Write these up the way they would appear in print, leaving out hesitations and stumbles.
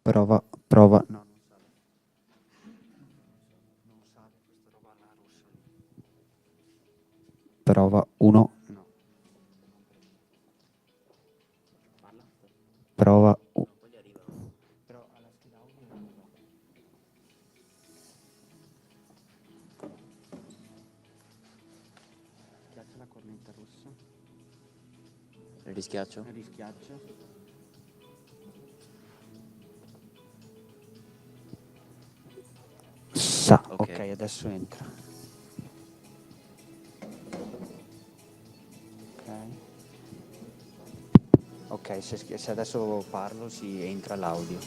Prova, prova. No, non sale. Non sale questa roba là rossa. Prova, uno. No. Parla. Prova. Però alla scheda audio non va. Schiaccia la cornetta rossa. Rischiaccio? Rischiaccia. Ok, adesso entra. Ok, se adesso parlo si entra l'audio. Ok,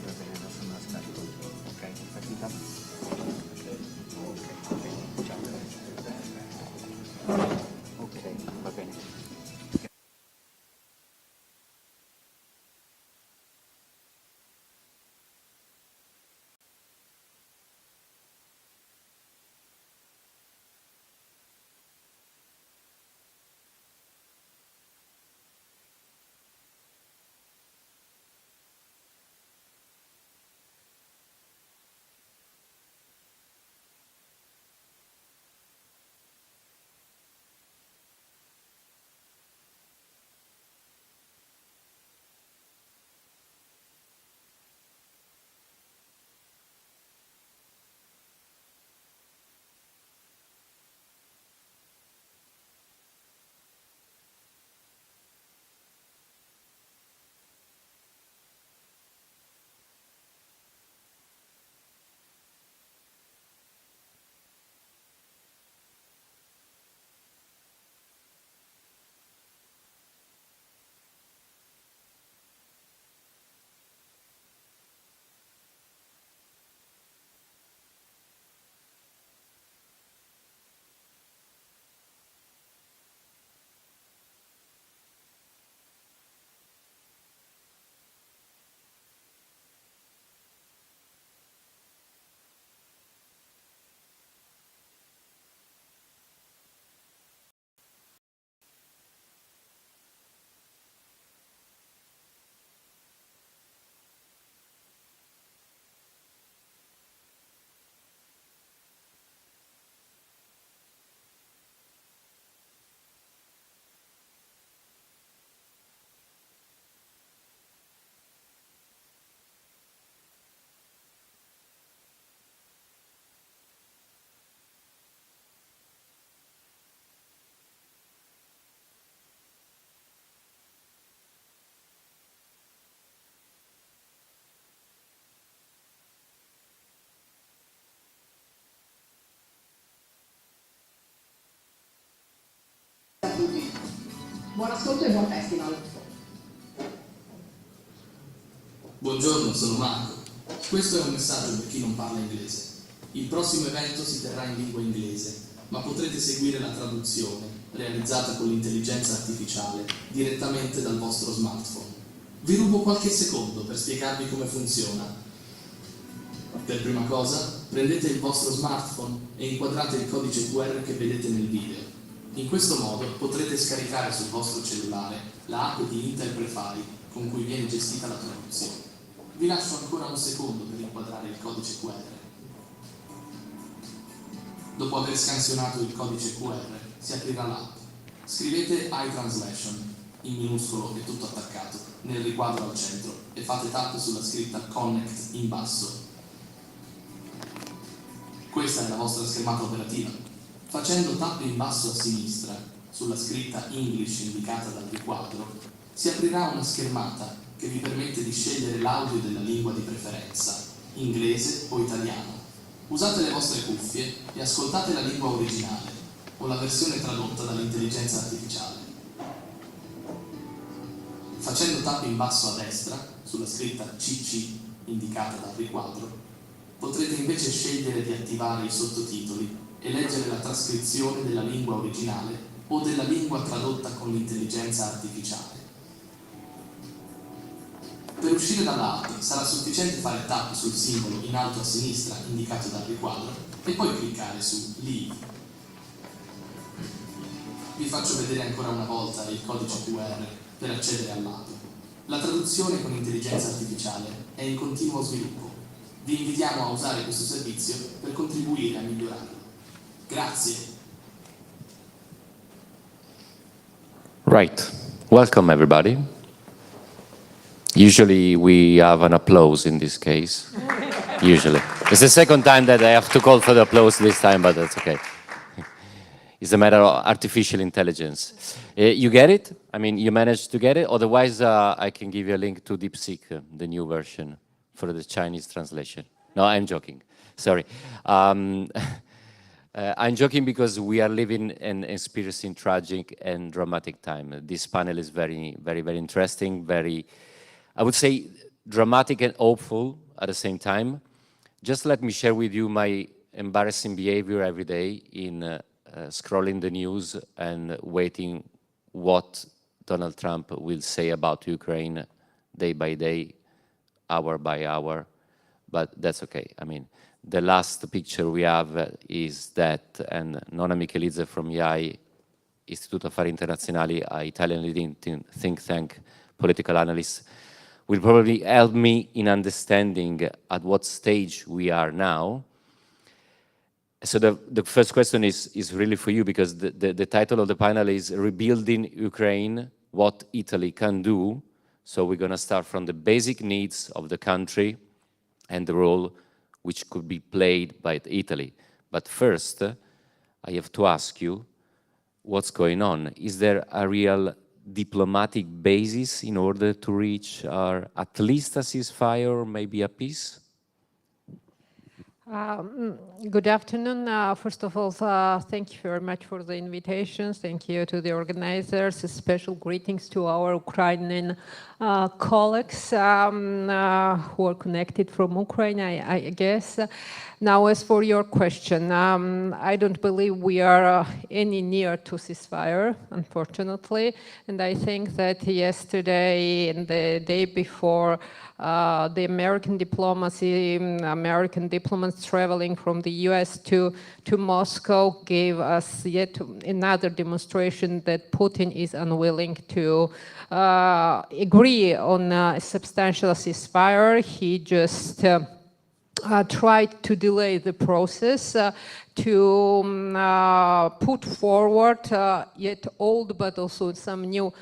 va bene, adesso me la scarico. Ok, partita. Ok, va bene, ciao. Ok, va bene. Buon ascolto e buon festival. Buongiorno, sono Marco. Questo è un messaggio per chi non parla inglese. Il prossimo evento si terrà in lingua inglese, ma potrete seguire la traduzione, realizzata con l'intelligenza artificiale, direttamente dal vostro smartphone. Vi rubo qualche secondo per spiegarvi come funziona. Per prima cosa, prendete il vostro smartphone e inquadrate il codice QR che vedete nel video. In questo modo potrete scaricare sul vostro cellulare la app di Intervengono con cui viene gestita la traduzione. Vi lascio ancora un secondo per inquadrare il codice QR. Dopo aver scansionato il codice QR, si aprirà l'app. Scrivete iTranslation, in minuscolo e tutto attaccato, nel riquadro al centro e fate tap sulla scritta Connect in basso. Questa è la vostra schermata operativa. Facendo tap in basso a sinistra, sulla scritta English indicata dal riquadro, si aprirà una schermata che vi permette di scegliere l'audio della lingua di preferenza, inglese o italiano. Usate le vostre cuffie e ascoltate la lingua originale o la versione tradotta dall'intelligenza artificiale. Facendo tap in basso a destra, sulla scritta CC indicata dal riquadro, potrete invece scegliere di attivare i sottotitoli e leggere la trascrizione della lingua originale o della lingua tradotta con l'intelligenza artificiale. Per uscire dall'app sarà sufficiente fare tap sul simbolo in alto a sinistra indicato dal riquadro e poi cliccare su Leave. Vi faccio vedere ancora una volta il codice QR per accedere all'app. La traduzione con intelligenza artificiale è in continuo sviluppo. Vi invitiamo a usare questo servizio per contribuire a migliorarlo. Grazie. Right. Welcome, everybody. Usually we have an applause in this case. Usually. It's the second time that I have to call for the applause this time, but that's okay. It's a matter of artificial intelligence. You get it? I mean, you managed to get it? Otherwise, I can give you a link to DeepSeek, the new version for the Chinese translation. No, I'm joking. Sorry. I'm joking because we are living and experiencing tragic and dramatic time. This panel is very, very, very interesting, very, I would say, dramatic and hopeful at the same time. Just let me share with you my embarrassing behavior every day in scrolling the news and waiting what Donald Trump will say about Ukraine day by day, hour by hour, but that's okay. I mean, the last picture we have is that, and Nona Mikhelidze from IAI, Istituto Affari Internazionali, an Italian leading think tank, political analyst, will probably help me in understanding at what stage we are now. So the first question is really for you, because the title of the panel is Rebuilding Ukraine, What Italy Can Do. So we're going to start from the basic needs of the country and the role which could be played by Italy. But first, I have to ask you, what's going on? Is there a real diplomatic basis in order to reach at least a ceasefire or maybe a peace? Good afternoon. First of all, thank you very much for the invitations. Thank you to the organizers. Special greetings to our Ukrainian colleagues who are connected from Ukraine, I guess. Now, as for your question, I don't believe we are any near to ceasefire, unfortunately. And I think that yesterday and the day before, the American diplomacy, American diplomats traveling from the US to Moscow gave us yet another demonstration that Putin is unwilling to agree on a substantial ceasefire. He just tried to delay the process, to put forward yet old but also some new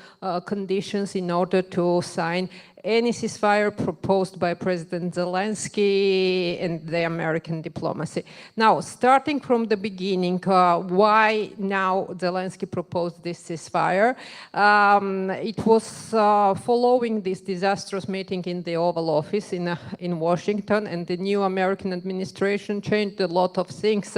conditions in order to sign any ceasefire proposed by President Zelensky and the American diplomacy. Now, starting from the beginning, why now Zelensky proposed this ceasefire? It was following this disastrous meeting in the Oval Office in Washington, and the new American administration changed a lot of things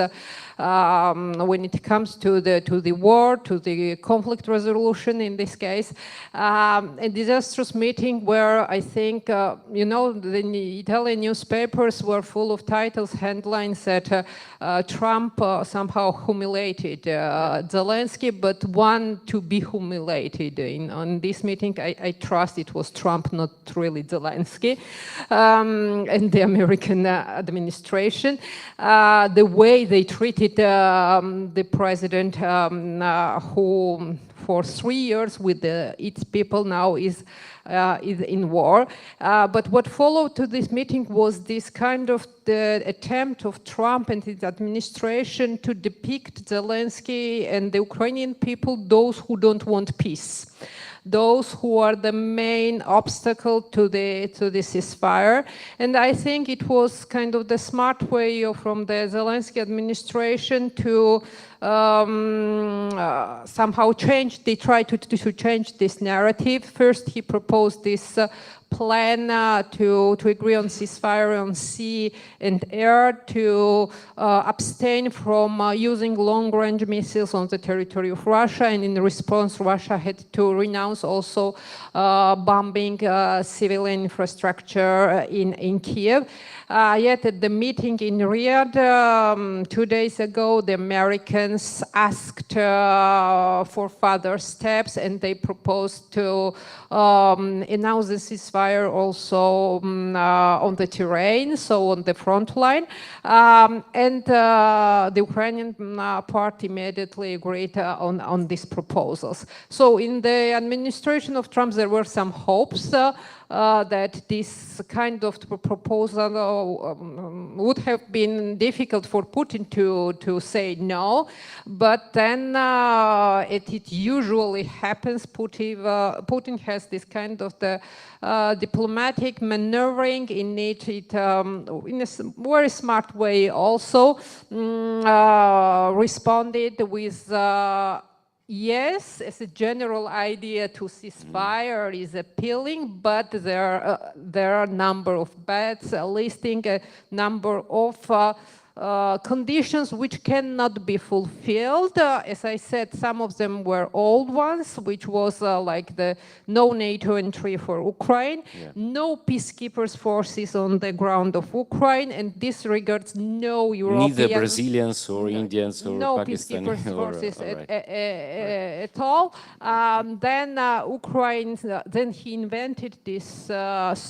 when it comes to the war, to the conflict resolution in this case. A disastrous meeting where I think, you know, the Italian newspapers were full of titles, headlines that Trump somehow humiliated Zelensky, but one to be humiliated on this meeting. I trust it was Trump, not really Zelensky, and the American administration. The way they treated the president who for 3 years with its people now is in war. But what followed to this meeting was this kind of the attempt of Trump and his administration to depict Zelensky and the Ukrainian people, those who don't want peace, those who are the main obstacle to the ceasefire. And I think it was kind of the smart way from the Zelensky administration to somehow change, they tried to change this narrative. First, he proposed this plan to agree on ceasefire on sea and air, to abstain from using long-range missiles on the territory of Russia, and in response, Russia had to renounce also bombing civilian infrastructure in Kiev. Yet at the meeting in Riyadh 2 days ago, the Americans asked for further steps, and they proposed to announce the ceasefire ceasefire also on the terrain, so on the front line. And the Ukrainian part immediately agreed on these proposals. So in the administration of Trump, there were some hopes that this kind of proposal would have been difficult for Putin to say no, but then it usually happens. Putin has this kind of the diplomatic maneuvering in it, in a very smart way also responded with yes, as a general idea to ceasefire is appealing, but there are a number of bets listing a number of conditions which cannot be fulfilled. As I said, some of them were old ones, which was like the no NATO entry for Ukraine, no peacekeepers forces on the ground of Ukraine, and this regards no European... Neither Brazilians or Indians or no Pakistani peacekeepers forces right. at all. Then Ukraine, then he invented this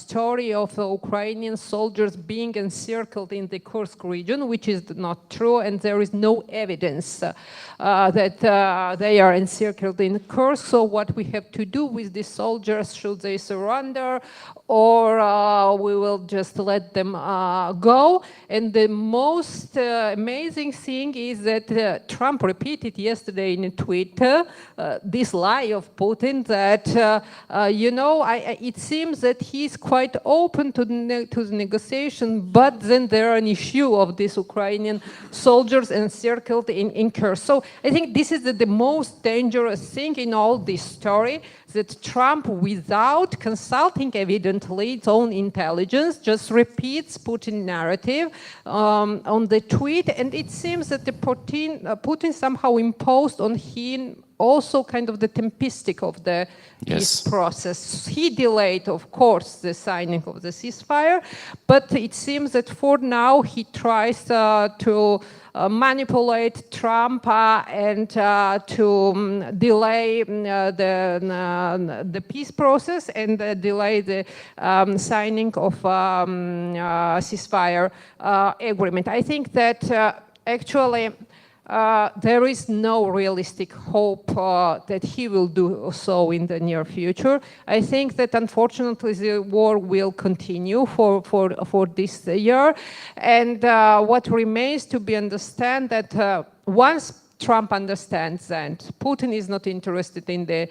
story of Ukrainian soldiers being encircled in the Kursk region, which is not true, and there is no evidence that they are encircled in Kursk. So what we have to do with these soldiers, should they surrender, or we will just let them go? And the most amazing thing is that Trump repeated yesterday in a tweet this lie of Putin that, you know, it seems that he's quite open to the negotiation, but then there are an issue of these Ukrainian soldiers encircled in Kursk. So I think this is the most dangerous thing in all this story, that Trump, without consulting evidently its own intelligence, just repeats Putin's narrative on the tweet, and it seems that the Putin somehow imposed on him also kind of the tempistic of the peace process. He delayed, of course, the signing of the ceasefire, but it seems that for now he tries to manipulate Trump and to delay the peace process and delay the signing of ceasefire agreement. I think that actually there is no realistic hope that he will do so in the near future. I think that unfortunately the war will continue for this year, and what remains to be understood that once Trump understands that Putin is not interested in the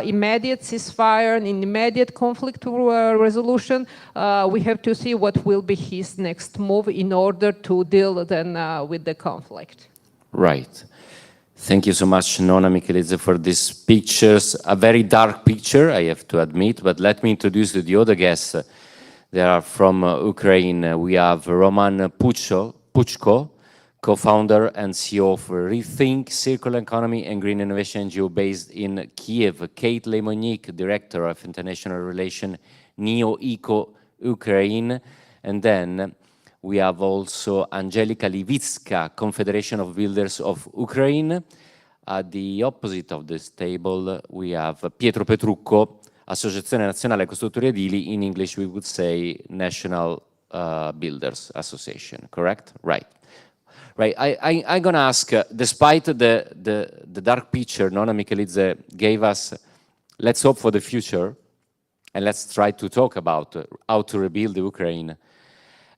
immediate ceasefire and in immediate conflict resolution, we have to see what will be his next move in order to deal then with the conflict. Right. Thank you so much, Nona Mikhelidze, for these pictures. A very dark picture, I have to admit, but let me introduce you the other guests. They are from Ukraine. We have Roman Puchko, co-founder and CEO of ReThink, Circular Economy and Green Innovation NGO based in Kiev. Kate Moignic, Director of International Relations, Neo-Eco Ukraine. And then we have also Angelica Livitska, Confederation of Builders of Ukraine. At the opposite of this table, we have Piero Petrucco, Associazione Nazionale Costruttori Edili. In English, we would say National Builders Association, correct? Right. Right. I'm going to ask, despite the dark picture Nona Mikhelidze gave us, let's hope for the future, and let's try to talk about how to rebuild Ukraine.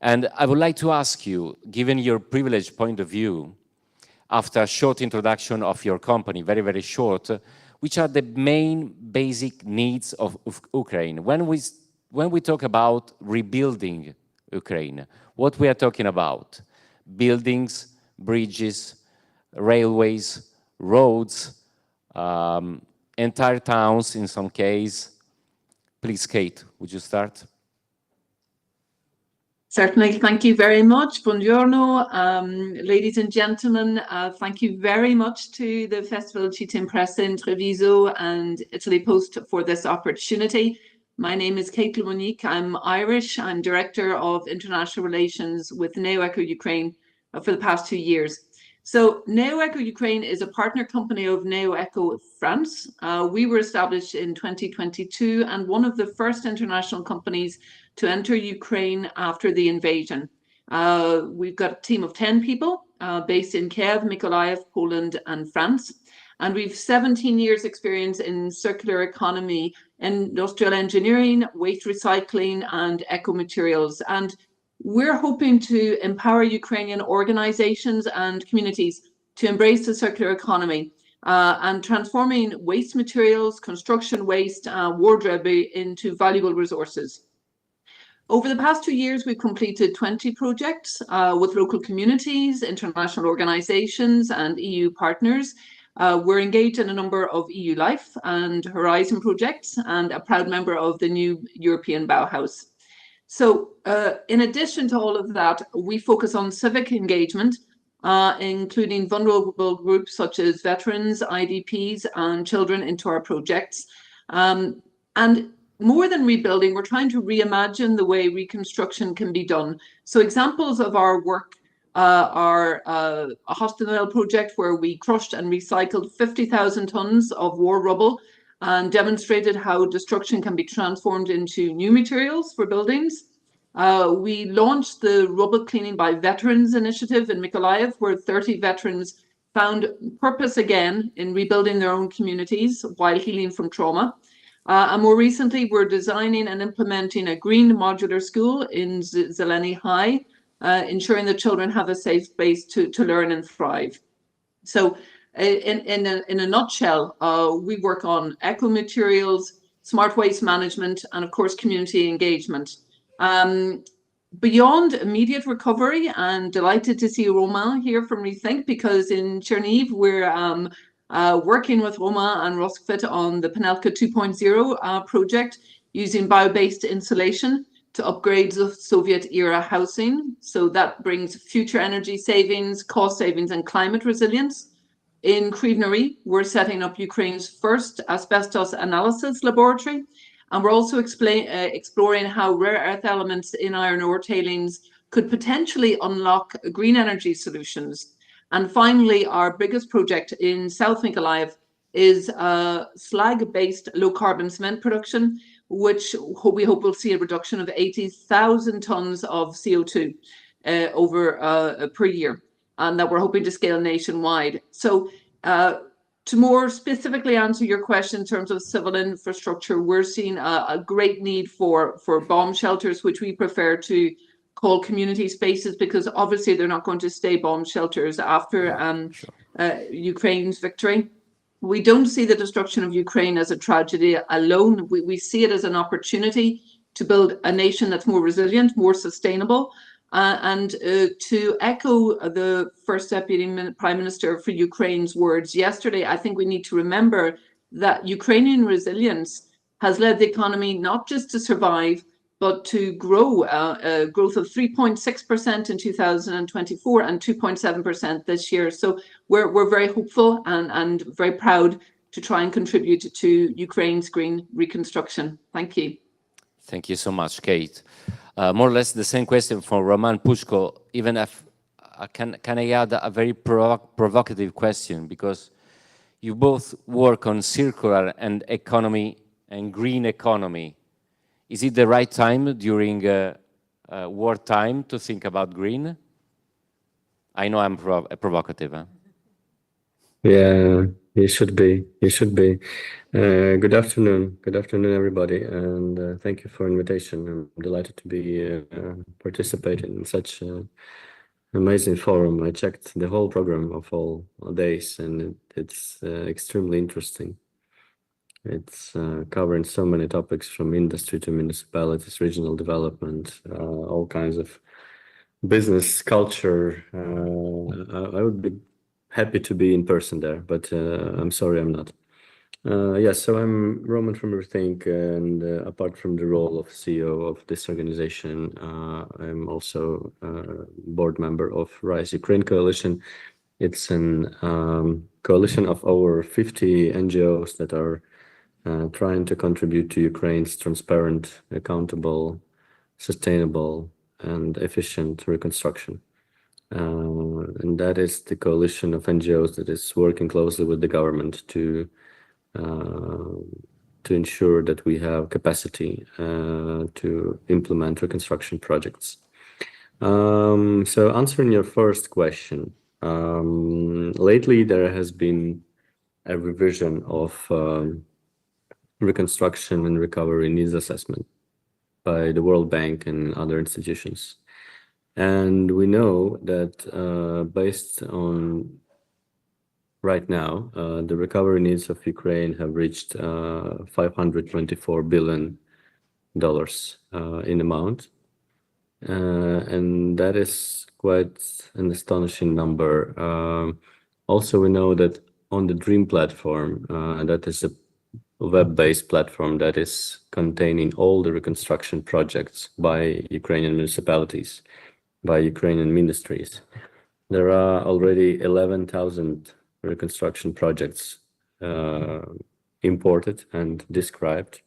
And I would like to ask you, given your privileged point of view, after a short introduction of your company, very, very short, which are the main basic needs of Ukraine? When we talk about rebuilding Ukraine, what we are talking about? Buildings, bridges, railways, roads, entire towns in some case. Please, Kate, would you start? Certainly, thank you very much. Buongiorno, ladies and gentlemen. Thank you very much to the Festival Città Impressa in Treviso and Italy Post for this opportunity. My name is Kate Moignic. I'm Irish. I'm Director of International Relations with Neo-Eco Ukraine for the past 2 years. So NeoEco Ukraine is a partner company of NeoEco France. We were established in 2022 and one of the first international companies to enter Ukraine after the invasion. We've got a team of 10 people based in Kiev, Mykolaiv, Poland, and France. And we've 17 years experience in circular economy, industrial engineering, waste recycling, and eco materials. And we're hoping to empower Ukrainian organizations and communities to embrace the circular economy and transforming waste materials, construction waste, wardrobe into valuable resources. Over the past 2 years, we've completed 20 projects with local communities, international organizations, and EU partners. We're engaged in a number of EU Life and Horizon projects and a proud member of the new European Bauhaus. So in addition to all of that, we focus on civic engagement, including vulnerable groups such as veterans, IDPs, and children into our projects. And more than rebuilding, we're trying to reimagine the way reconstruction can be done. So examples of our work are a hospital project where we crushed and recycled 50,000 tons of war rubble and demonstrated how destruction can be transformed into new materials for buildings. We launched the Rubble Cleaning by Veterans initiative in Mykolaiv, where 30 veterans found purpose again in rebuilding their own communities while healing from trauma. And more recently, we're designing and implementing a green modular school in Zeleny High, ensuring that children have a safe space to learn and thrive. So in a nutshell, we work on eco materials, smart waste management, and of course, community engagement. Beyond immediate recovery, I'm delighted to see Romain here from ReThink, because in Chernihiv, we're working with Romain and Roskvit on the Panelka 2.0 project using bio-based insulation to upgrade the Soviet-era housing. So that brings future energy savings, cost savings, and climate resilience. In Krivnari, we're setting up Ukraine's first asbestos analysis laboratory, and we're also exploring how rare earth elements in iron ore tailings could potentially unlock green energy solutions. And finally, our biggest project in South Mykolaiv is slag-based low-carbon cement production, which we hope will see a reduction of 80,000 tons of CO2 per year, and that we're hoping to scale nationwide. So to more specifically answer your question in terms of civil infrastructure, we're seeing a great need for bomb shelters, which we prefer to call community spaces, because obviously they're not going to stay bomb shelters after Ukraine's victory. We don't see the destruction of Ukraine as a tragedy alone. We see it as an opportunity to build a nation that's more resilient, more sustainable. And to echo the First Deputy Prime Minister for Ukraine's words yesterday, I think we need to remember that Ukrainian resilience has led the economy not just to survive, but to grow, a growth of 3.6% in 2024 and 2.7% this year. So we're very hopeful and very proud to try and contribute to Ukraine's green reconstruction. Thank you. Thank you so much, Kate. More or less the same question for Roman Puchko, even if can I add a very provocative question, because you both work on circular and economy and green economy. Is it the right time during wartime to think about green? I know I'm provocative. Huh? Yeah, you should be. You should be. Good afternoon. Good afternoon, everybody, and thank you for the invitation. I'm delighted to be participating in such an amazing forum. I checked the whole program of all days, and it's extremely interesting. It's covering so many topics, from industry to municipalities, regional development, all kinds of business culture. I would be happy to be in person there, but I'm sorry I'm not. Yes, so I'm Roman from ReThink, and apart from the role of CEO of this organization, I'm also a board member of Rise Ukraine Coalition. It's an coalition of over 50 NGOs that are trying to contribute to Ukraine's transparent, accountable, sustainable, and efficient reconstruction. and that is the coalition of NGOs that is working closely with the government to ensure that we have capacity to implement reconstruction projects. So answering your first question, lately there has been a revision of reconstruction and recovery needs assessment by the World Bank and other institutions. And we know that based on right now, the recovery needs of Ukraine have reached $524 billion in amount. And that is quite an astonishing number. Also, we know that on the DREAM platform, that is a web-based platform that is containing all the reconstruction projects by Ukrainian municipalities, by Ukrainian ministries. There are already 11,000 reconstruction projects imported and described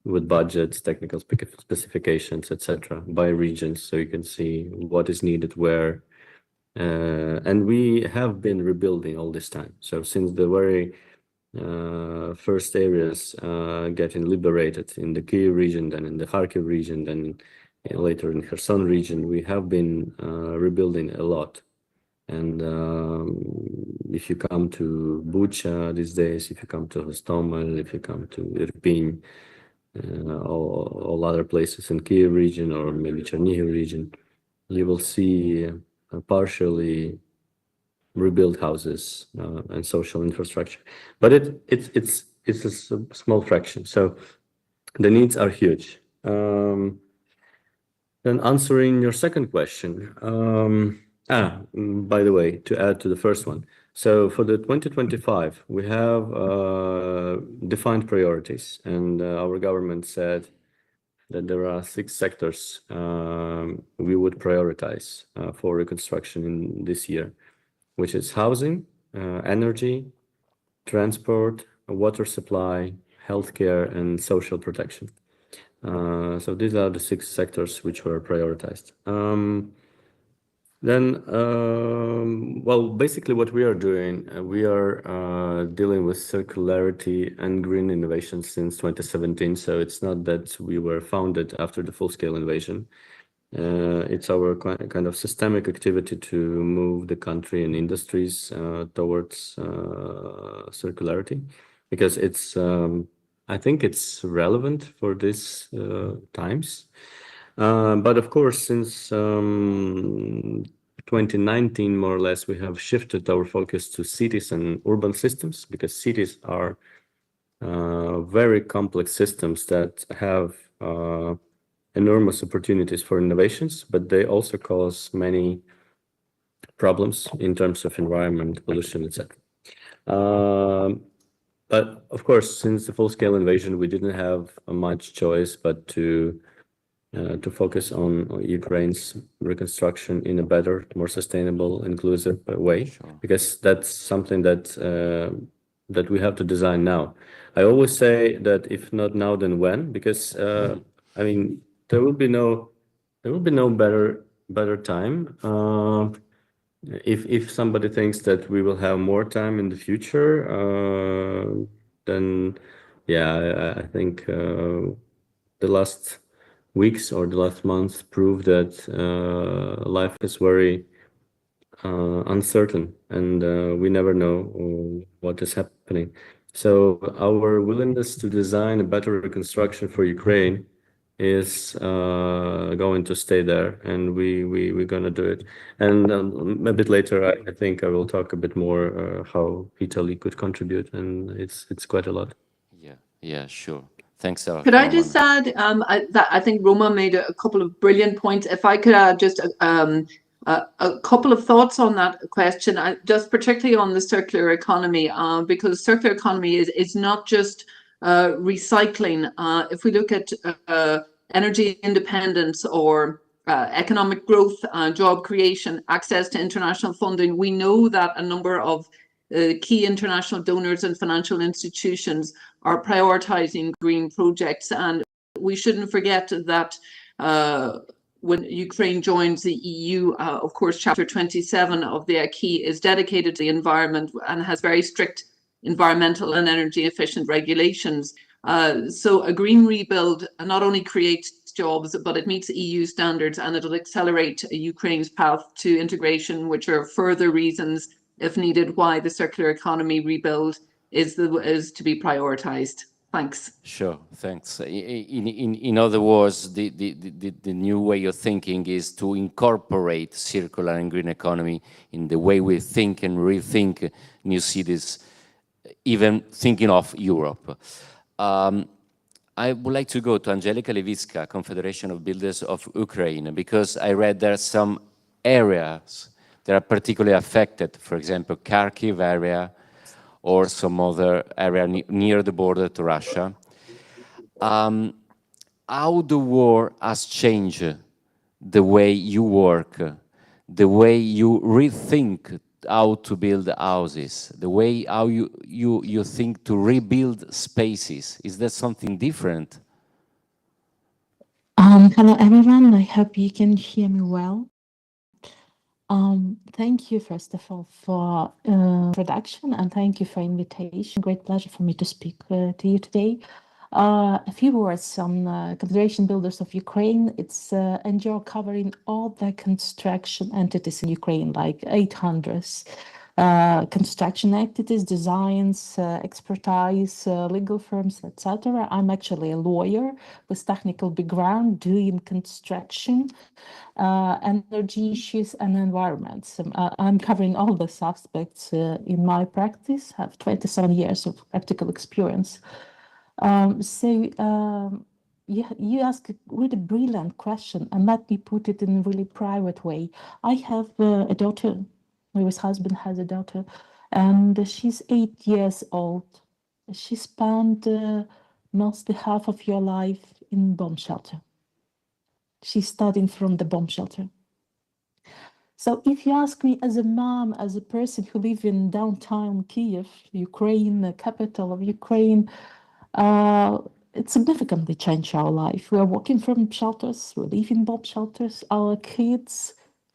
with budgets, technical specifications, etc., by regions, so you can see what is needed where. And we have been rebuilding all this time. So since the very first areas getting liberated in the Kyiv region, then in the Kharkiv region, then later in Kherson region, we have been rebuilding a lot. And if you come to Bucha these days, if you come to Hostomel, if you come to Irpin, all other places in Kyiv region or maybe Chernihiv region, you will see partially rebuilt houses and social infrastructure, but it's a small fraction. So the needs are huge. Then answering your second question, by the way, to add to the first one, so for the 2025, we have defined priorities, and our government said that there are 6 sectors we would prioritize for reconstruction in this year, which is housing, energy, transport, water supply, healthcare, and social protection. So these are the 6 sectors which were prioritized. Well, basically what we are doing, we are dealing with circularity and green innovation since 2017. So it's not that we were founded after the full-scale invasion. It's our kind of systemic activity to move the country and industries towards circularity, because it's, I think it's relevant for these times. But of course, since 2019, more or less, we have shifted our focus to cities and urban systems, because cities are very complex systems that have enormous opportunities for innovations, but they also cause many problems in terms of environment, pollution, etc. But of course, since the full-scale invasion, we didn't have much choice but to focus on Ukraine's reconstruction in a better, more sustainable, inclusive way, because that's something that that we have to design now. I always say that if not now, then when? Because I mean, there will be no better time. If somebody thinks that we will have more time in the future, then yeah, I think the last weeks or the last months prove that life is very uncertain, and we never know what is happening. So our willingness to design a better reconstruction for Ukraine is going to stay there, and we're going to do it. And a bit later, I think I will talk a bit more how Italy could contribute, and it's quite a lot. Yeah, sure. Thanks, Sarah. Could I just add, I think Roma made a couple of brilliant points. If I could add just a couple of thoughts on that question, just particularly on the circular economy, because circular economy is not just recycling. If we look at energy independence or economic growth, job creation, access to international funding, we know that a number of key international donors and financial institutions are prioritizing green projects, and we shouldn't forget that when Ukraine joins the EU, of course, Chapter 27 of the Acquis is dedicated to the environment and has very strict environmental and energy efficient regulations. So a green rebuild not only creates jobs, but it meets EU standards, and it'll accelerate Ukraine's path to integration, which are further reasons, if needed, why the circular economy rebuild is to be prioritized. Thanks. Sure, thanks. In other words, the new way of thinking is to incorporate circular and green economy in the way we think and rethink new cities, even thinking of Europe. I would like to go to Angelika Levitska, Confederation of Builders of Ukraine, because I read there are some areas that are particularly affected, for example, Kharkiv area, or some other area near the border to Russia. How the war has changed the way you work, the way you rethink how to build houses, the way how you think to rebuild spaces. Is that something different? Hello everyone, I hope you can hear me well. Thank you, first of all, for introduction, and thank you for invitation. Great pleasure for me to speak to you today. A few words on Confederation Builders of Ukraine. It's NGO covering all the construction entities in Ukraine, like 800 construction entities, designs, expertise, legal firms, etc. I'm actually a lawyer with technical background doing construction, energy issues and environments. I'm covering all these aspects in my practice. I have 27 years of practical experience. You ask a really brilliant question, and let me put it in a really private way. I have a daughter. My husband has a daughter, and she's 8 years old. She spent mostly half of your life in bomb shelter. She's studying from the bomb shelter. So if you ask me as a mom, as a person who lives in downtown Kiev, Ukraine, the capital of Ukraine, it significantly changed our life. We are working from shelters, we live in bomb shelters. Our kids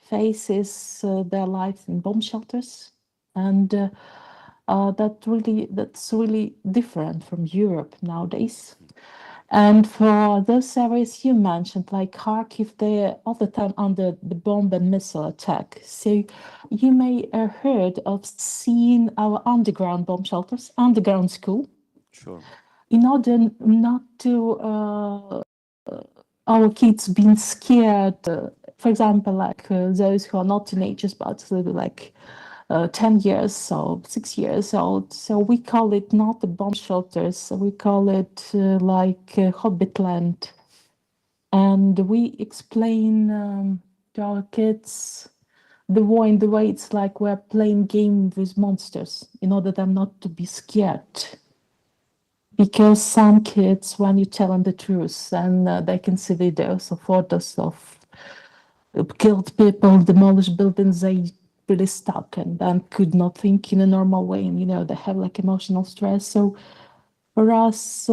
faces their lives in bomb shelters, and that's really different from Europe nowadays. And for those areas you mentioned, like Kharkiv, they're all the time under the bomb and missile attack. So you may have heard of seeing our underground bomb shelters, underground school. Sure. In order not to our kids being scared, for example, like those who are not teenagers, but like 10 years old, 6 years old. So we call it not the bomb shelters, we call it like Hobbitland. And we explain to our kids the war in the way it's like we're playing game with monsters in order them not to be scared. Because some kids, when you tell them the truth, and they can see videos or photos of killed people, demolished buildings, they really stuck and then could not think in a normal way, and they have like emotional stress. So for us,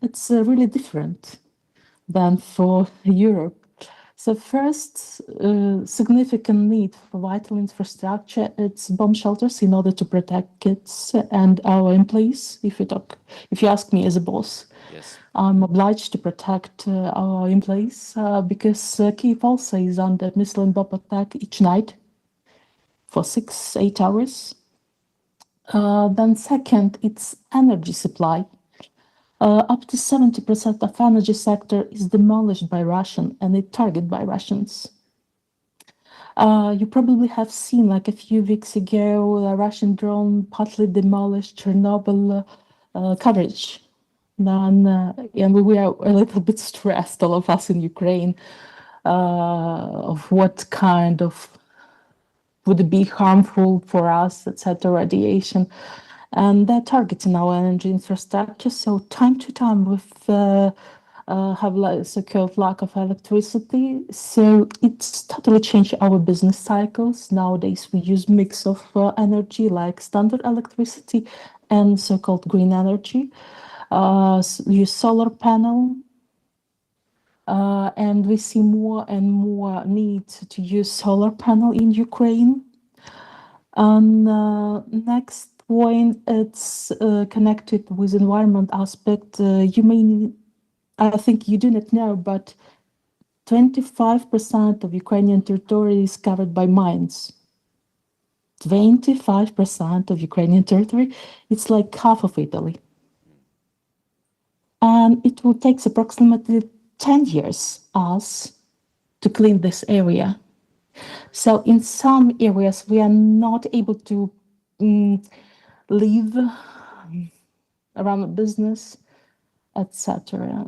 it's really different than for Europe. So first significant need for vital infrastructure, it's bomb shelters in order to protect kids and our employees. If you ask me as a boss, yes, I'm obliged to protect our employees because Kiev also is under missile and bomb attack each night for 6-8 hours. Then second, it's energy supply. Up to 70% of energy sector is demolished by Russian and it's targeted by Russians. You probably have seen like a few weeks ago, a Russian drone partly demolished Chernobyl coverage. Then, and we were a little bit stressed, all of us in Ukraine, of what kind of would it be harmful for us, etc., radiation. And they're targeting our energy infrastructure. So time to time we've have like so-called lack of electricity. So it's totally changed our business cycles. Nowadays we use mix of energy like standard electricity and so-called green energy. Use solar panel. And we see more and more need to use solar panel in Ukraine. And next point, it's connected with environment aspect. I think you do not know, but 25% of Ukrainian territory is covered by mines. 25% of Ukrainian territory, it's like half of Italy. And it will take approximately 10 years us to clean this area. So in some areas, we are not able to live around a business, etc.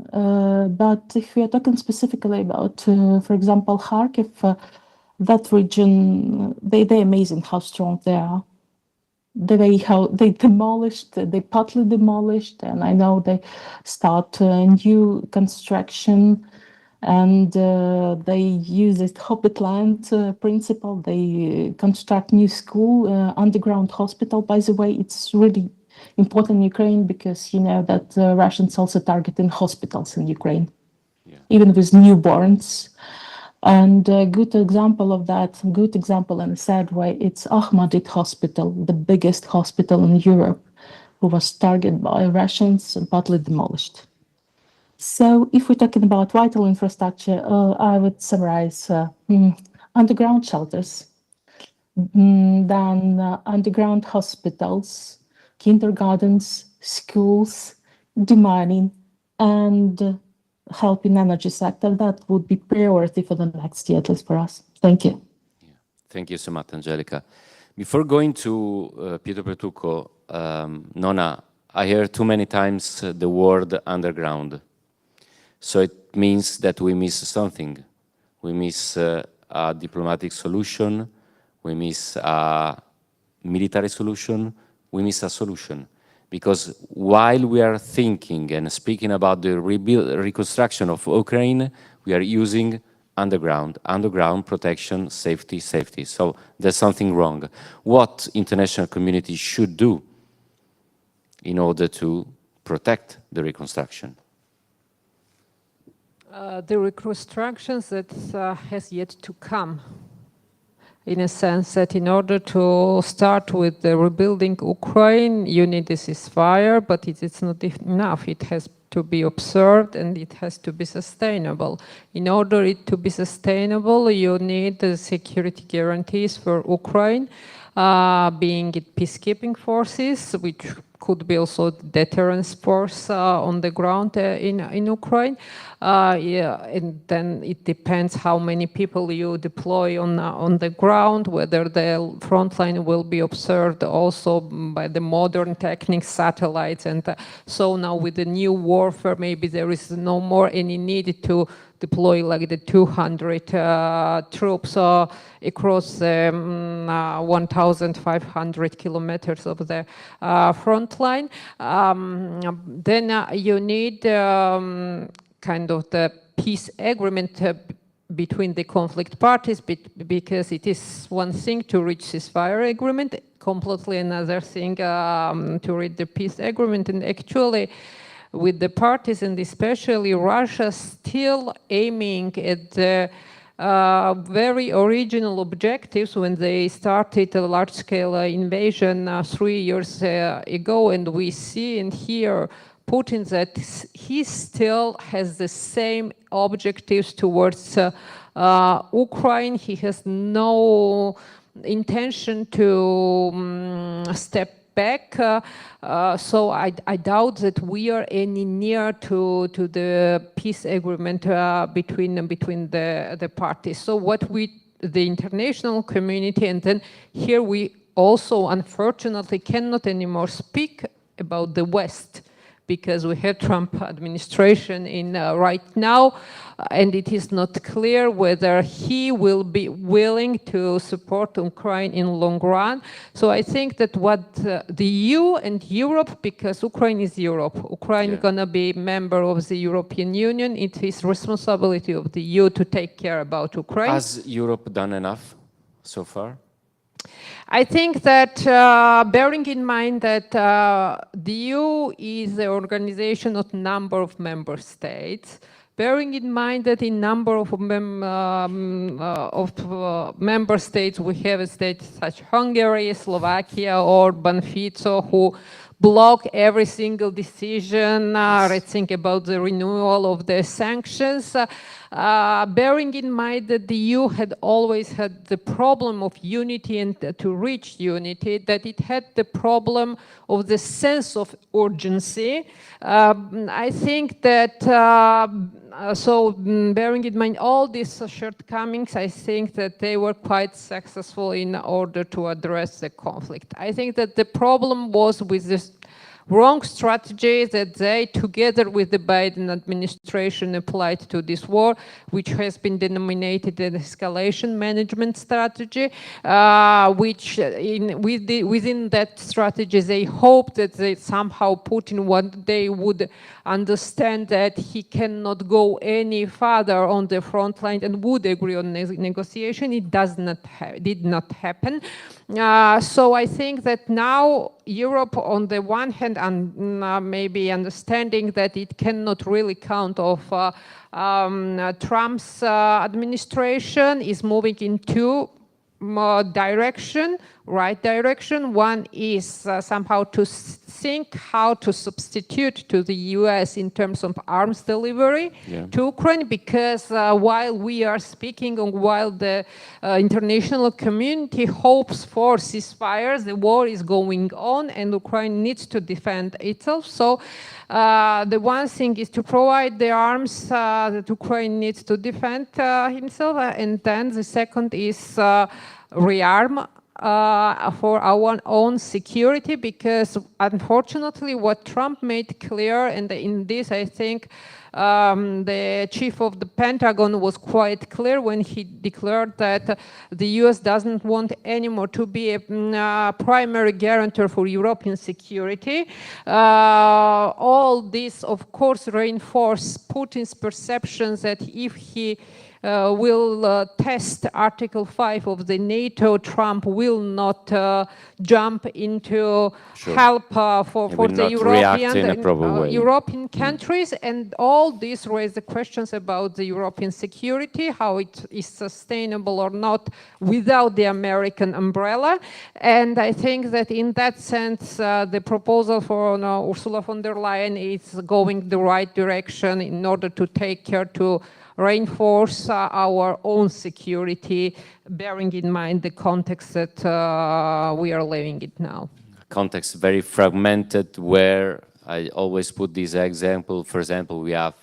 But if we are talking specifically about, for example, Kharkiv, that region, they're amazing how strong they are. The way how they partly demolished, and I know they start new construction, and they use this Hobbitland principle. They construct new school, underground hospital. By the way, it's really important in Ukraine because you know that Russians also targeting hospitals in Ukraine, even with newborns. And a good example of that, good example in a sad way, it's Ahmadit Hospital, the biggest hospital in Europe, who was targeted by Russians and partly demolished. So if we're talking about vital infrastructure, I would summarize underground shelters, then underground hospitals, kindergartens, schools, demining, and help in energy sector. That would be priority for the next year, at least for us. Thank you. Yeah. Thank you so much, Angelica. Before going to Piero Petrucco, Nona, I hear too many times the word underground. So it means that we miss something. We miss a diplomatic solution. We miss a military solution. We miss a solution. Because while we are thinking and speaking about the reconstruction of Ukraine, we are using underground protection, safety. So there's something wrong. What international community should do in order to protect the reconstruction? The reconstruction that has yet to come. In a sense that in order to start with the rebuilding Ukraine, you need a ceasefire, but it's not enough. It has to be observed and it has to be sustainable. In order it to be sustainable, you need the security guarantees for Ukraine, being it peacekeeping forces, which could be also deterrence force on the ground in Ukraine. And then it depends how many people you deploy on the ground, whether the front line will be observed also by the modern techniques, satellites, and so now with the new warfare, maybe there is no more any need to deploy like the 200 troops across 1,500 kilometers of the front line. Then you need kind of the peace agreement between the conflict parties, because it is one thing to reach ceasefire agreement, completely another thing to reach the peace agreement. And actually, with the parties, and especially Russia, still aiming at the very original objectives when they started a large-scale invasion 3 years ago, and we see and hear Putin that he still has the same objectives towards Ukraine. He has no intention to step back, so I doubt that we are any near to the peace agreement between the parties. So what the international community, and then here we also unfortunately cannot anymore speak about the West, because we have Trump administration in right now, and it is not clear whether he will be willing to support Ukraine in long run. So I think that what the EU and Europe, because Ukraine is Europe, Ukraine is gonna be member of the European Union, it is responsibility of the EU to take care about Ukraine. Has Europe done enough so far? I think that bearing in mind that the EU is an organization of number of member states, bearing in mind that in number of member states, we have states such Hungary, Slovakia, Orban, Fico, who block every single decision, ReThink about the renewal of the sanctions. Bearing in mind that the EU had always had the problem of unity and to reach unity, that it had the problem of the sense of urgency. I think that, bearing in mind all these shortcomings, I think that they were quite successful in order to address the conflict. I think that the problem was with this wrong strategy that they, together with the Biden administration, applied to this war, which has been denominated an escalation management strategy, which within that strategy, they hope that they somehow Putin one day would understand that he cannot go any further on the front line and would agree on negotiation. It did not happen. So I think that now Europe, on the one hand, and maybe understanding that it cannot really count off Trump's administration, is moving in two right direction. One is somehow to think how to substitute to the US in terms of arms delivery to Ukraine, because while we are speaking and while the international community hopes for ceasefires, the war is going on and Ukraine needs to defend itself. So the one thing is to provide the arms that Ukraine needs to defend himself, and then the second is rearm for our own security, because unfortunately what Trump made clear, and in this I think the chief of the Pentagon was quite clear when he declared that the US doesn't want anymore to be a primary guarantor for European security. All this, of course, reinforce Putin's perceptions that if he will test Article 5 of the NATO, Trump will not jump into help for the European countries. And all this raise the questions about the European security, how it is sustainable or not without the American umbrella. And I think that in that sense, the proposal for Ursula von der Leyen is going the right direction in order to take care to reinforce our own security, bearing in mind the context that we are living in now. Context very fragmented, where I always put this example. For example, we have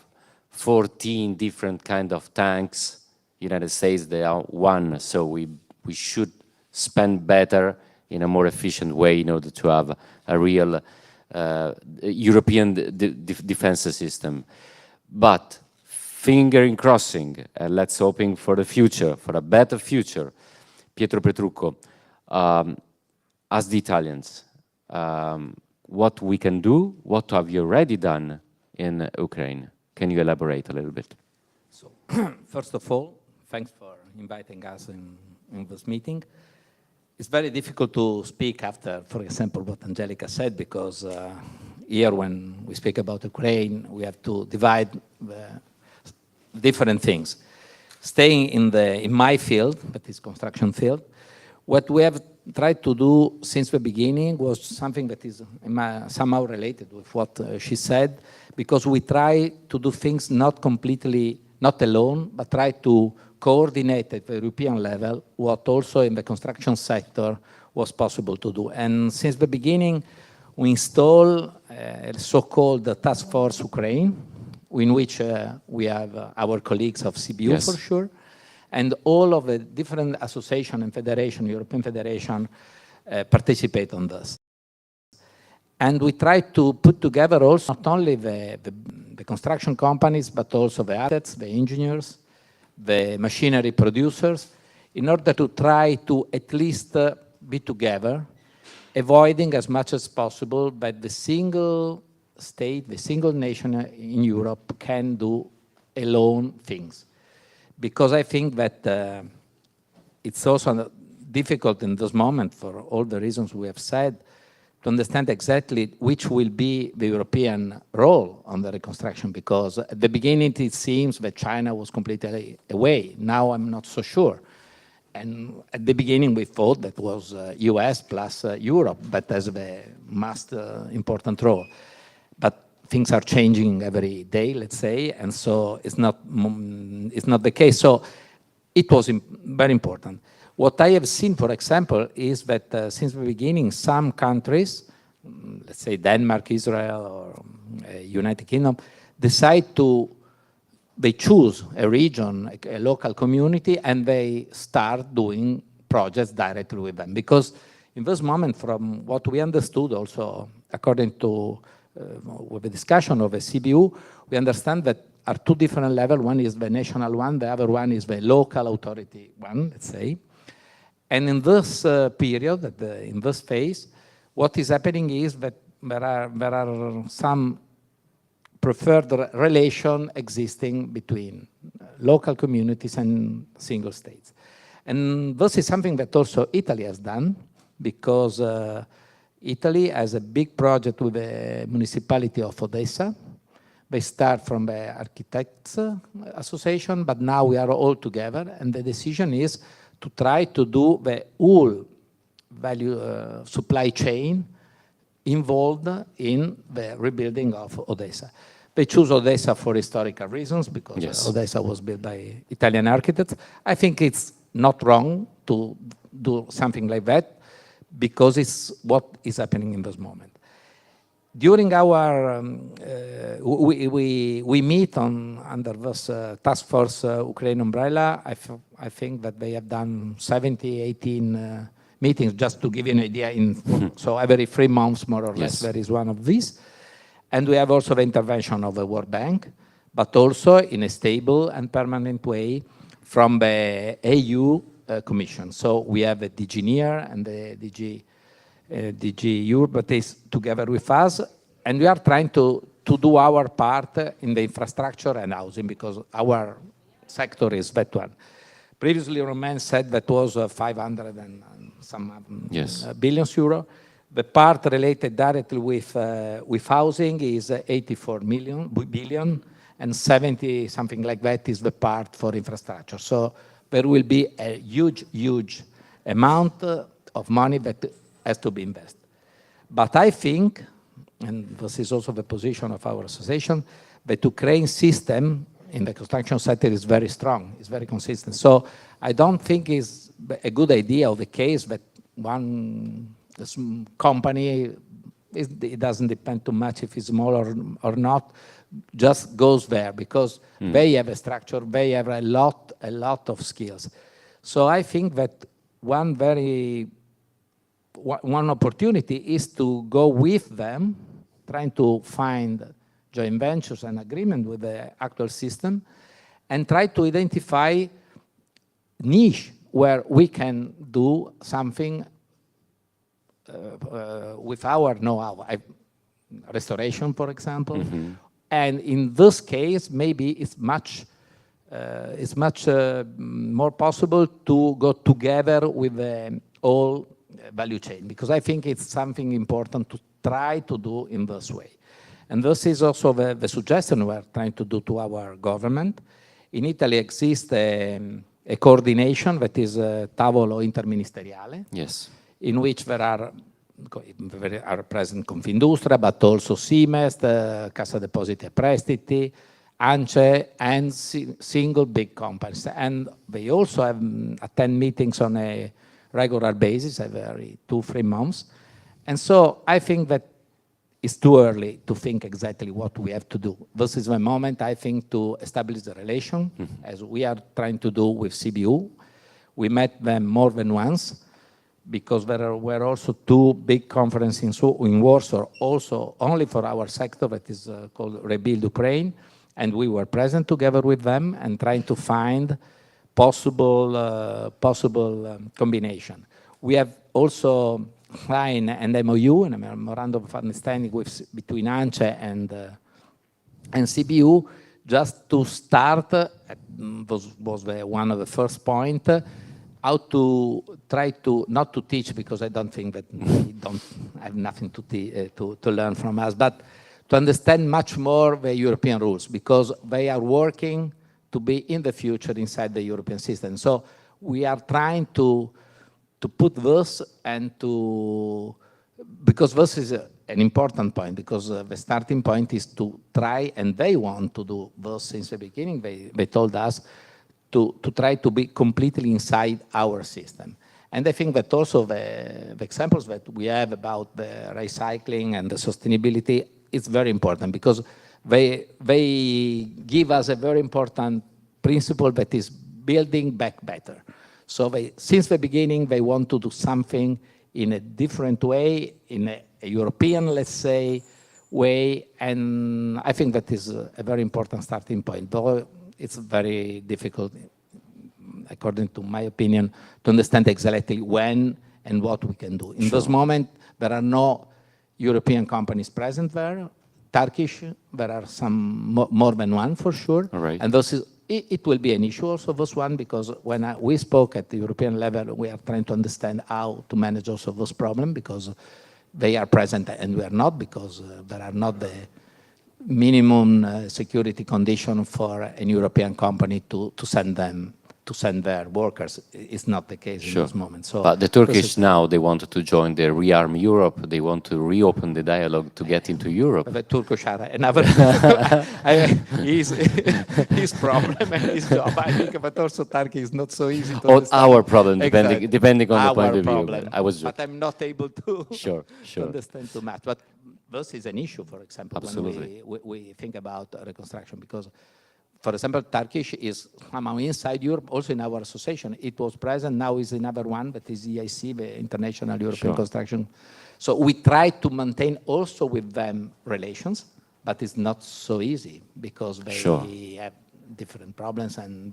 14 different kind of tanks. United States, they are one, so we should spend better in a more efficient way in order to have a real European defense system. But finger crossing, and let's hoping for the future, for a better future. Piero Petrucco, as the Italians, what we can do, what have you already done in Ukraine? Can you elaborate a little bit? So, first of all, thanks for inviting us in this meeting. It's very difficult to speak after, for example, what Angelica said, because here when we speak about Ukraine, we have to divide different things. Staying in my field, that is construction field, what we have tried to do since the beginning was something that is somehow related with what she said, because we try to do things not completely, not alone, but try to coordinate at the European level what also in the construction sector was possible to do. And since the beginning, we installed a so-called Task Force Ukraine, in which we have our colleagues of CBU for sure, and all of the different association and federation, European Federation, participate on this. And we try to put together also not only the construction companies, but also the architects, the engineers, the machinery producers, in order to try to at least be together, avoiding as much as possible that the single state, the single nation in Europe can do alone things. Because I think that it's also difficult in this moment, for all the reasons we have said, to understand exactly which will be the European role on the reconstruction, because at the beginning it seems that China was completely away. Now I'm not so sure. And at the beginning we thought that was US plus Europe, but as the most important role. But things are changing every day, let's say, and so it's not the case. So it was very important. What I have seen, for example, is that since the beginning, some countries, let's say Denmark, Israel, or United Kingdom, they choose a region, a local community, and they start doing projects directly with them. Because in this moment, from what we understood also, according to with the discussion of the CBU, we understand that are two different levels. One is the national one, the other one is the local authority one, let's say. And in this period, in this phase, what is happening is that there are some preferred relation existing between local communities and single states. And this is something that also Italy has done, because Italy has a big project with the municipality of Odessa. They start from the Architects Association, but now we are all together, and the decision is to try to do the whole value supply chain involved in the rebuilding of Odessa. They choose Odessa for historical reasons, because yes, Odessa was built by Italian architects. I think it's not wrong to do something like that, because it's what is happening in this moment. During our, we meet under this task force Ukraine umbrella. I think that they have done 70, 18 meetings, just to give you an idea. So every 3 months, more or less, there is one of these. And we have also the intervention of the World Bank, but also in a stable and permanent way from the EU Commission. So we have the DG NEAR and the DG Europe, that is together with us, and we are trying to do our part in the infrastructure and housing, because our sector is that one. Previously, Romain said that was 500 and some billions euro. The part related directly with housing is 84 billion, and 70, something like that, is the part for infrastructure. So there will be a huge, huge amount of money that has to be invested. But I think, and this is also the position of our association, the Ukraine system in the construction sector is very strong, it's very consistent. So I don't think it's a good idea or the case that one company, it doesn't depend too much if it's small or not, just goes there, because they have a structure, they have a lot of skills. So I think that one opportunity is to go with them, trying to find joint ventures and agreement with the actual system, and try to identify niche where we can do something with our know-how. Restoration, for example. And in this case, maybe it's much more possible to go together with the whole value chain, because I think it's something important to try to do in this way. And this is also the suggestion we're trying to do to our government. In Italy exists a coordination that is Tavolo Interministeriale, in which there are present Confindustria, but also Siemens, Cassa Depositi e Prestiti, Ance, and single big companies. And they also attend meetings on a regular basis, every 2-3 months. And so I think that it's too early to think exactly what we have to do. This is the moment, I think, to establish the relation, as we are trying to do with CBU. We met them more than once, because there were also 2 big conferences in Warsaw, also only for our sector, that is called Rebuild Ukraine, and we were present together with them and trying to find possible combination. We have also signed an MOU, a memorandum of understanding between Ance and CBU, just to start, was one of the first points, how to try to, not to teach, because I don't think that they don't have nothing to learn from us, but to understand much more the European rules, because they are working to be in the future inside the European system. So we are trying to put this and to, because this is an important point, because the starting point is to try, and they want to do this since the beginning. They told us to try to be completely inside our system. And I think that also the examples that we have about the recycling and the sustainability is very important, because they give us a very important principle that is building back better. So since the beginning, they want to do something in a different way, in a European, let's say, way, and I think that is a very important starting point, though it's very difficult, according to my opinion, to understand exactly when and what we can do. In this moment, there are no European companies present there. Turkish, there are some more than one for sure. All right. And it will be an issue also, this one, because when we spoke at the European level, we are trying to understand how to manage also this problem, because they are present and we are not, because there are not the minimum security condition for a European company to send their workers. It's not the case in this moment. So, but the Turkish now, they wanted to join the Rearm Europe. They want to reopen the dialogue to get into Europe. The Turkish are another his problem and his job. I think, but also Turkey is not so easy to understand. Our problem, Exactly. depending on the point of problem. view. I was joking. But I'm not able to, Sure. to understand too much. But this is an issue, for example, Absolutely. when we think about reconstruction, because, for example, Turkish is somehow inside Europe, also in our association. It was present, now is another one, that is EIC, the International European Construction. So we try to maintain also with them relations, but it's not so easy, because they have different problems and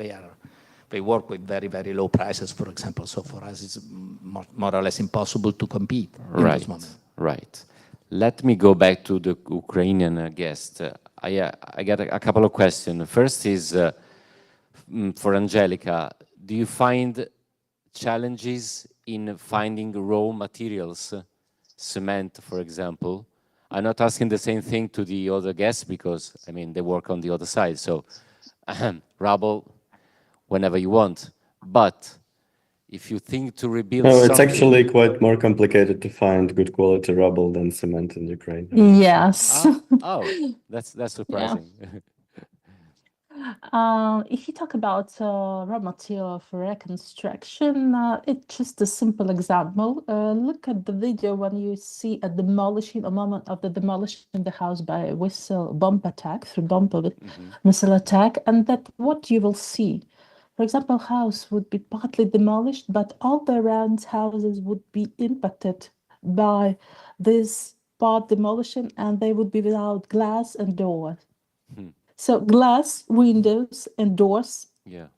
they work with very, very low prices, for example. So for us, it's more or less impossible to compete in this moment. Right. Let me go back to the Ukrainian guest. I got a couple of questions. First is for Angelica. Do you find challenges in finding raw materials, cement, for example? I'm not asking the same thing to the other guests, because, I mean, they work on the other side. So, rubble, whenever you want. But if you think to rebuild something... it's actually quite more complicated to find good quality rubble than cement in Ukraine. Yes. That's surprising. If you talk about raw material for reconstruction, it's just a simple example. Look at the video when you see a moment of the demolition of the house by bomb attack, through bomb missile attack, and that what you will see. For example, house would be partly demolished, but all the around houses would be impacted by this part demolition, and they would be without glass and doors. So glass, windows, and doors. Yeah.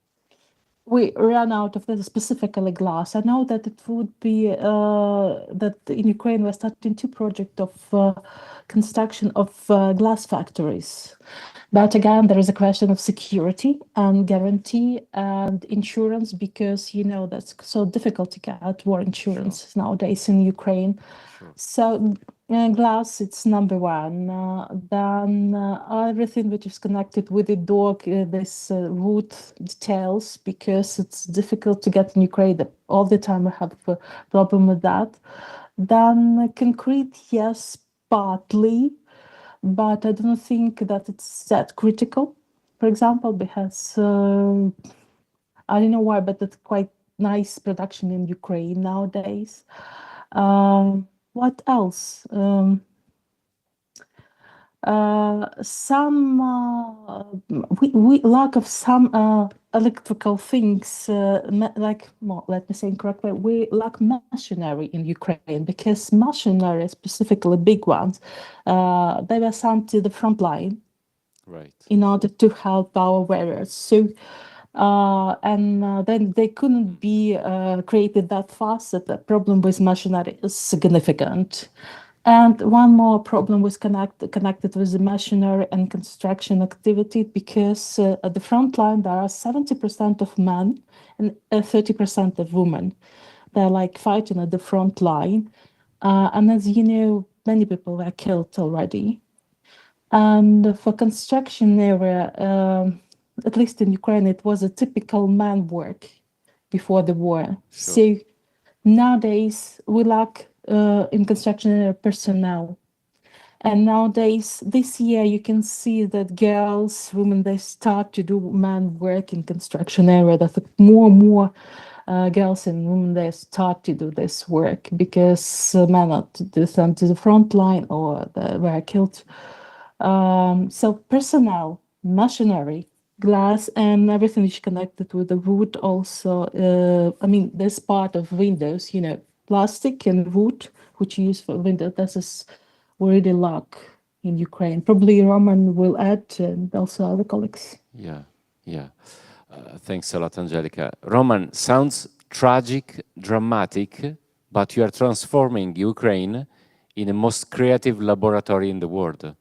We ran out of the specifically glass. I know that it would be that in Ukraine we're starting 2 projects of construction of glass factories. But again, there is a question of security and guarantee and insurance, because you know that's so difficult to get war insurance nowadays in Ukraine. So glass, it's number one. Then everything which is connected with the door, this wood details, because it's difficult to get in Ukraine. All the time I have a problem with that. Then concrete, yes, partly, but I don't think that it's that critical. For example, because I don't know why, but it's quite nice production in Ukraine nowadays. What else? We lack of some electrical things, like, well, let me say correctly, we lack machinery in Ukraine, because machinery, specifically big ones, they were sent to the front line, right, in order to help our warriors. So, then they couldn't be created that fast. That the problem with machinery is significant. And one more problem was connected with the machinery and construction activity, because at the front line there are 70% of men and 30% of women. They're like fighting at the front line. And as you know, many people were killed already. And for construction area, at least in Ukraine, it was a typical man work before the war. So nowadays we lack in construction area personnel. And nowadays, this year, you can see that girls, women, they start to do man work in construction area. That more and more girls and women, they start to do this work, because men are sent to the front line or they were killed. So personnel, machinery, glass, and everything which is connected with the wood also. I mean, this part of windows, you know, plastic and wood, which you use for windows, this is really lack in Ukraine. Probably Roman will add, and also other colleagues. Yeah, yeah. Thanks a lot, Angelica. Roman, sounds tragic, dramatic, but you are transforming Ukraine in the most creative laboratory in the world.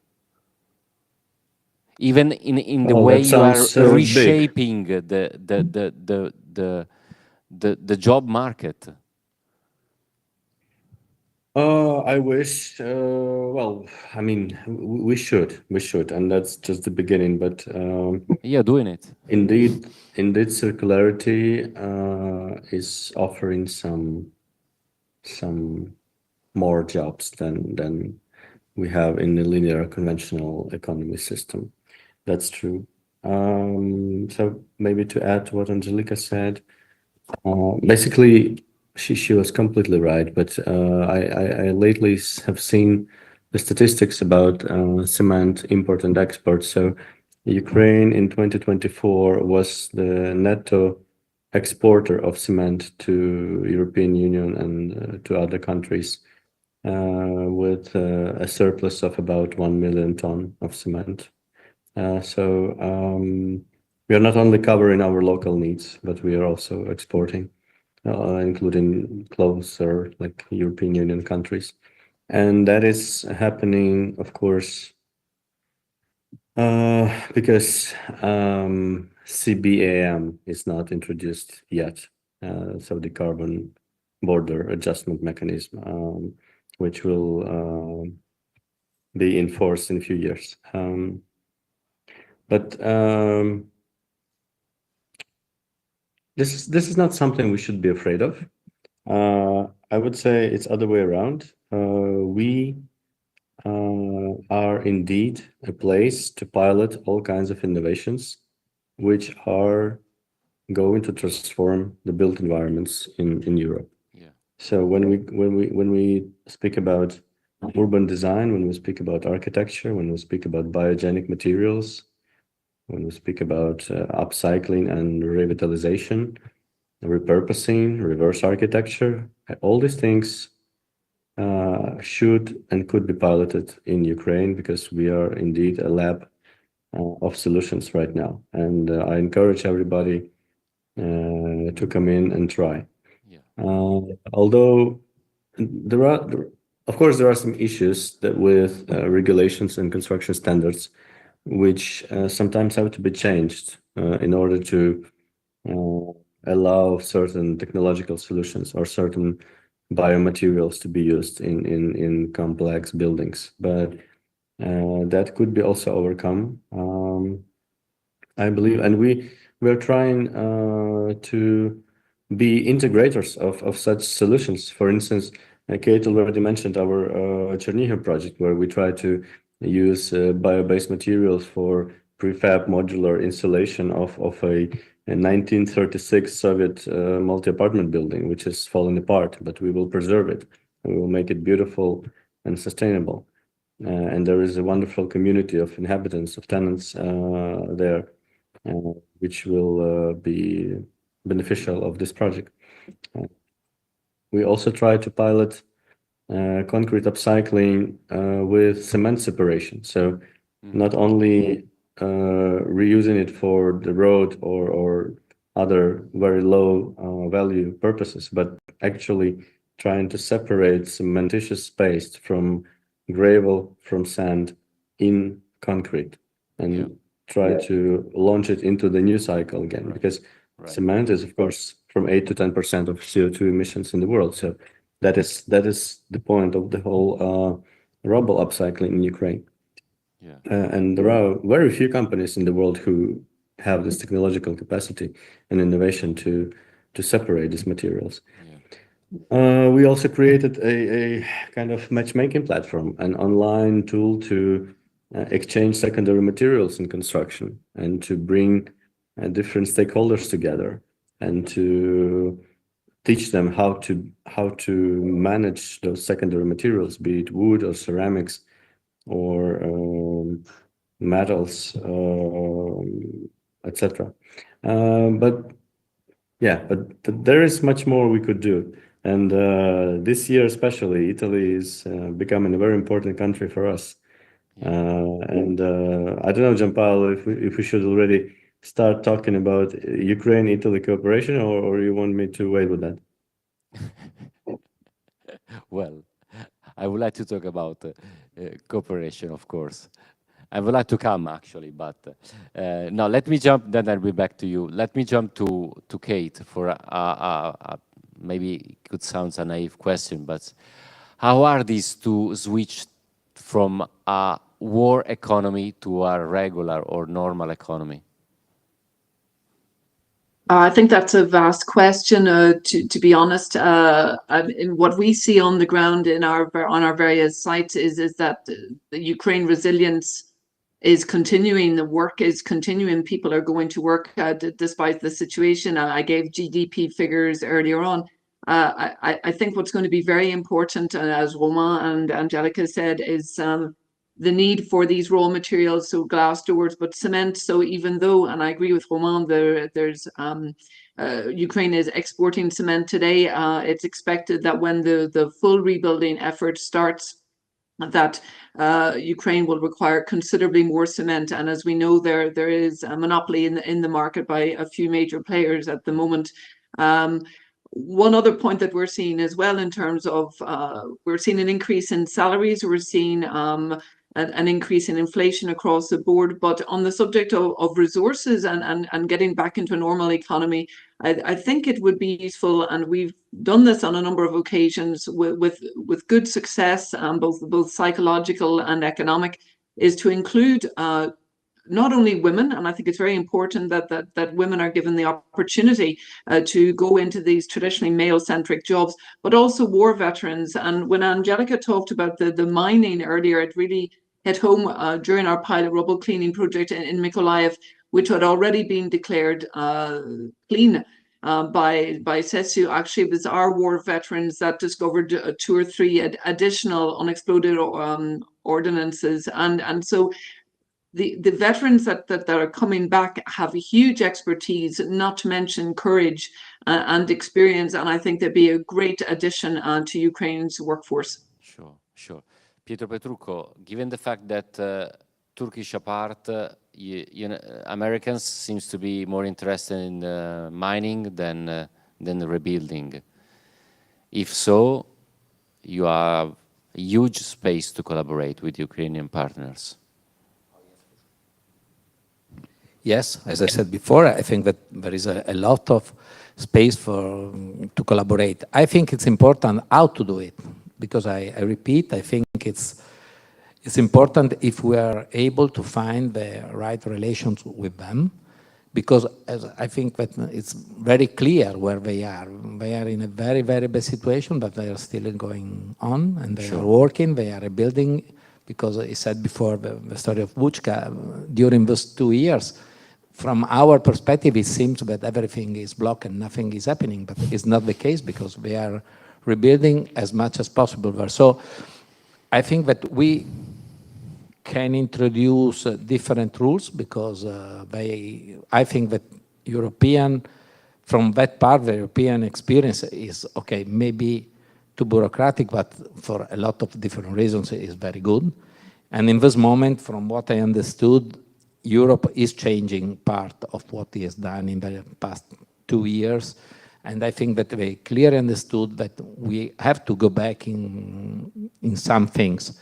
Even in the way you are reshaping the job market. I wish. Well, I mean, we should, and that's just the beginning. But you're doing it. Indeed, circularity is offering some more jobs than we have in the linear conventional economy system. That's true. So maybe to add to what Angelica said, basically. She was completely right, but I lately have seen the statistics about cement import and export. So Ukraine in 2024 was the netto exporter of cement to European Union and to other countries, with a surplus of about 1 million ton of cement. So we are not only covering our local needs, but we are also exporting. Including closer, like European Union countries. And that is happening, of course, because CBAM is not introduced yet. So the carbon border adjustment mechanism, which will be enforced in a few years. But this is not something we should be afraid of. I would say it's other way around. We are indeed a place to pilot all kinds of innovations, which are going to transform the built environments in Europe. Yeah. So when we speak about urban design, when we speak about architecture, when we speak about biogenic materials, when we speak about upcycling and revitalization, repurposing, reverse architecture, all these things should and could be piloted in Ukraine, because we are indeed a lab of solutions right now. And I encourage everybody to come in and try. Yeah. Although of course, there are some issues that with regulations and construction standards, which sometimes have to be changed in order to allow certain technological solutions or certain biomaterials to be used in complex buildings. But that could be also overcome, I believe. And we're trying to be integrators of such solutions. For instance, Kate already mentioned our Chernihiv project, where we try to use bio-based materials for prefab modular installation of a 1936 Soviet multi-apartment building, which is falling apart, but we will preserve it. We will make it beautiful and sustainable. And there is a wonderful community of inhabitants, of tenants there, which will be beneficial of this project. We also try to pilot concrete upcycling with cement separation. So not only reusing it for the road or other very low value purposes, but actually trying to separate cementitious paste from gravel from sand in concrete and try to launch it into the new cycle again, because cement is, of course, from 8 to 10% of CO2 emissions in the world. So that is the point of the whole rubble upcycling in Ukraine. And there are very few companies in the world who have this technological capacity and innovation to separate these materials. We also created a kind of matchmaking platform, an online tool to exchange secondary materials in construction and to bring different stakeholders together and to teach them how to manage those secondary materials, be it wood or ceramics or metals, etc. But there is much more we could do. And this year especially, Italy is becoming a very important country for us. And I don't know, Giampaolo, if we should already start talking about Ukraine-Italy cooperation, or you want me to wait with that? Well, I would like to talk about cooperation, of course. I would like to come, actually, but no, let me jump, then I'll be back to you. Let me jump to Kate for maybe it could sound a naive question, but how are these two switched from a war economy to a regular or normal economy? I think that's a vast question. To be honest, in what we see on the ground on our various sites is that the Ukraine resilience is continuing. The work is continuing. People are going to work despite the situation. I gave GDP figures earlier on. I think what's going to be very important, as Romain and Angelica said, is the need for these raw materials, so glass doors, but cement. So even though, and I agree with Romain, there's Ukraine is exporting cement today, it's expected that when the full rebuilding effort starts, that Ukraine will require considerably more cement. And as we know, there is a monopoly in the market by a few major players at the moment. One other point that we're seeing as well in terms of, we're seeing an increase in salaries, we're seeing an increase in inflation across the board. But on the subject of resources and getting back into a normal economy, I think it would be useful, and we've done this on a number of occasions with good success, both psychological and economic, is to include not only women, and I think it's very important that women are given the opportunity to go into these traditionally male-centric jobs, but also war veterans. And when Angelica talked about the mining earlier, it really hit home during our pilot rubble cleaning project in Mykolaiv, which had already been declared clean by CESU. Actually, it was our war veterans that discovered 2 or 3 additional unexploded ordnances. And so the veterans that are coming back have a huge expertise, not to mention courage and experience, and I think they'd be a great addition to Ukraine's workforce. Sure. Piero Petrucco, given the fact that Turkish apart, Americans seems to be more interested in mining than rebuilding. If so, you have a huge space to collaborate with Ukrainian partners. Yes, as I said before, I think that there is a lot of space to collaborate. I think it's important how to do it, because I repeat, I think it's important if we are able to find the right relations with them, because I think that it's very clear where they are. They are in a very, very bad situation, but they are still going on, and they are working, they are rebuilding, because I said before the story of Puchko, during those 2 years, from our perspective, it seems that everything is blocked and nothing is happening, but it's not the case, because they are rebuilding as much as possible there. So I think that we can introduce different rules, because I think that from that part, the European experience is, okay, maybe too bureaucratic, but for a lot of different reasons, it is very good. And in this moment, from what I understood, Europe is changing part of what it has done in the past 2 years. And I think that they clearly understood that we have to go back in some things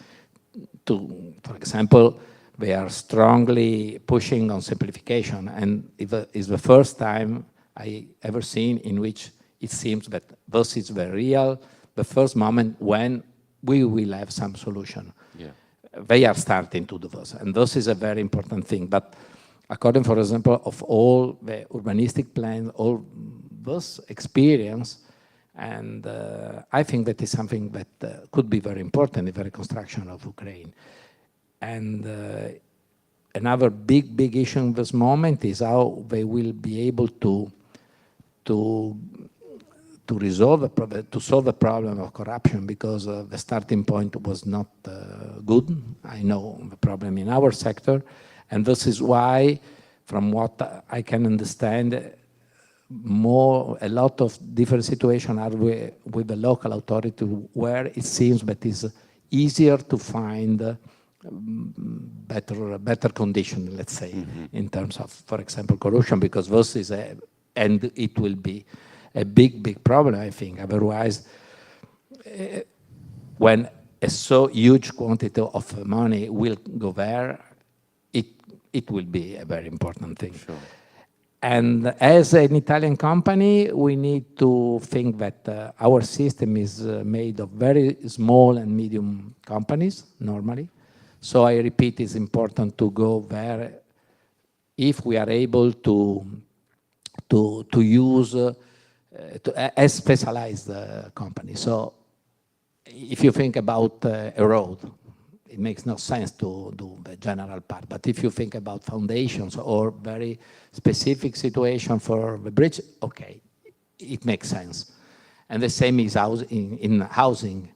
for example, they are strongly pushing on simplification, and it's the first time I ever seen in which it seems that this is the first moment when we will have some solution. Yeah. They are starting to do this, and this is a very important thing. But according, for example, of all the urbanistic plans, all this experience, and I think that is something that could be very important in the reconstruction of Ukraine. And another big issue in this moment is how they will be able to solve the problem of corruption, because the starting point was not good. I know the problem in our sector, and this is why, from what I can understand, a lot of different situations are with the local authority, where it seems that it's easier to find better condition, let's say, in terms of, for example, corruption, because this is and it will be a big problem, I think. Otherwise, when a so huge quantity of money will go there, it will be a very important thing. Sure. And as an Italian company, we need to think that our system is made of very small and medium companies, normally. So I repeat, it's important to go there if we are able to use a specialized company. So if you think about a road, it makes no sense to do the general part. But if you think about foundations or very specific situation for the bridge, okay, it makes sense. And the same is in housing.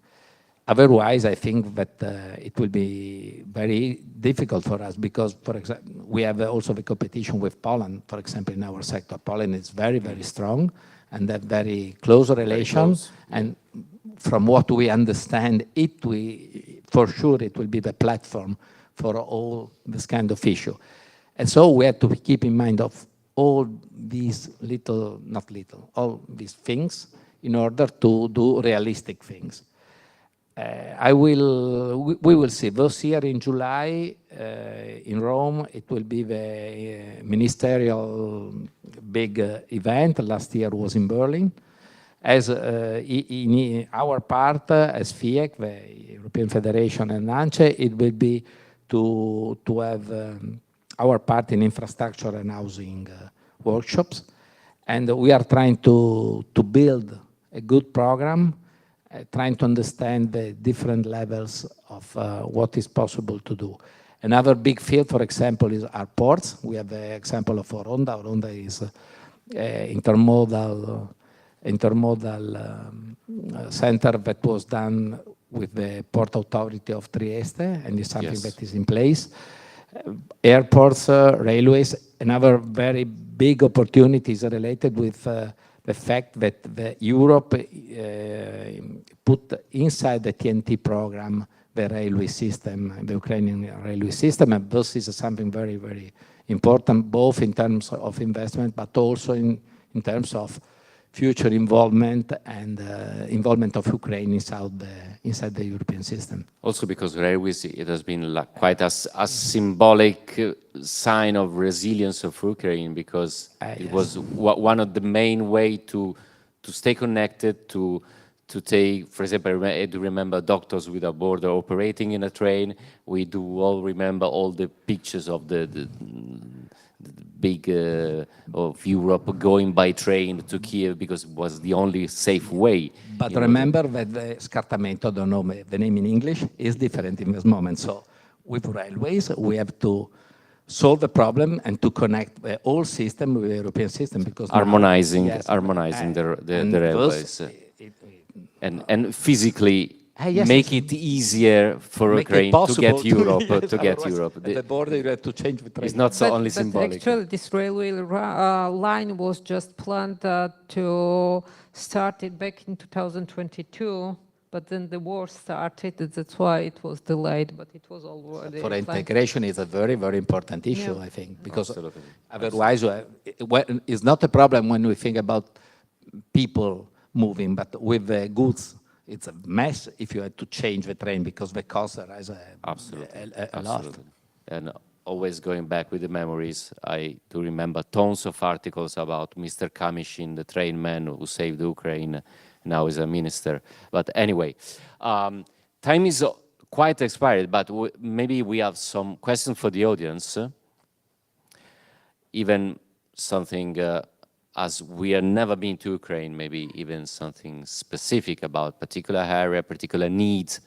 Otherwise, I think that it will be very difficult for us, because, for example, we have also the competition with Poland, for example, in our sector. Poland is very strong, and have very close relations. And from what we understand, for sure it will be the platform for all this kind of issue. And so we have to keep in mind of all these all these things in order to do realistic things. We will see. This year in July in Rome, it will be the ministerial big event. Last year was in Berlin. As in our part, as FIEC, the European Federation, and Ance, it will be to have our part in infrastructure and housing workshops. And we are trying to build a good program, trying to understand the different levels of what is possible to do. Another big field, for example, is our ports. We have the example of Oronda. Oronda is intermodal center that was done with the Port Authority of Trieste, and is something that is in place. Airports, railways, another very big opportunity is related with the fact that Europe put inside the TNT program the railway system, the Ukrainian railway system, and this is something very important, both in terms of investment, but also in terms of future involvement and involvement of Ukraine inside the European system. Also because railways, it has been like quite a symbolic sign of resilience of Ukraine, because it was one of the main way to stay connected, to take, for example, I do remember Doctors Without Borders operating in a train. We do all remember all the pictures of the big of Europe going by train to Kiev, because it was the only safe way. But remember that the scartamento, I don't know the name in English, is different in this moment. So with railways, we have to solve the problem and to connect the whole system with the European system, because harmonizing the railways and physically make it easier for Ukraine to get Europe. The border, you have to change the train. It's not so only symbolic. Actually, this railway line was just planned to start it back in 2022, but then the war started. That's why it was delayed, but it was already for integration is a very important issue, I think, because otherwise it's not a problem when we think about people moving, but with the goods, it's a mess if you had to change the train because the cost rise a lot. Absolutely. And always going back with the memories, I do remember tons of articles about Mr. Kamishin, the train man who saved Ukraine, now is a minister. But anyway, time is quite expired, but maybe we have some questions for the audience. Even something, as we have never been to Ukraine, maybe even something specific about particular area, particular needs,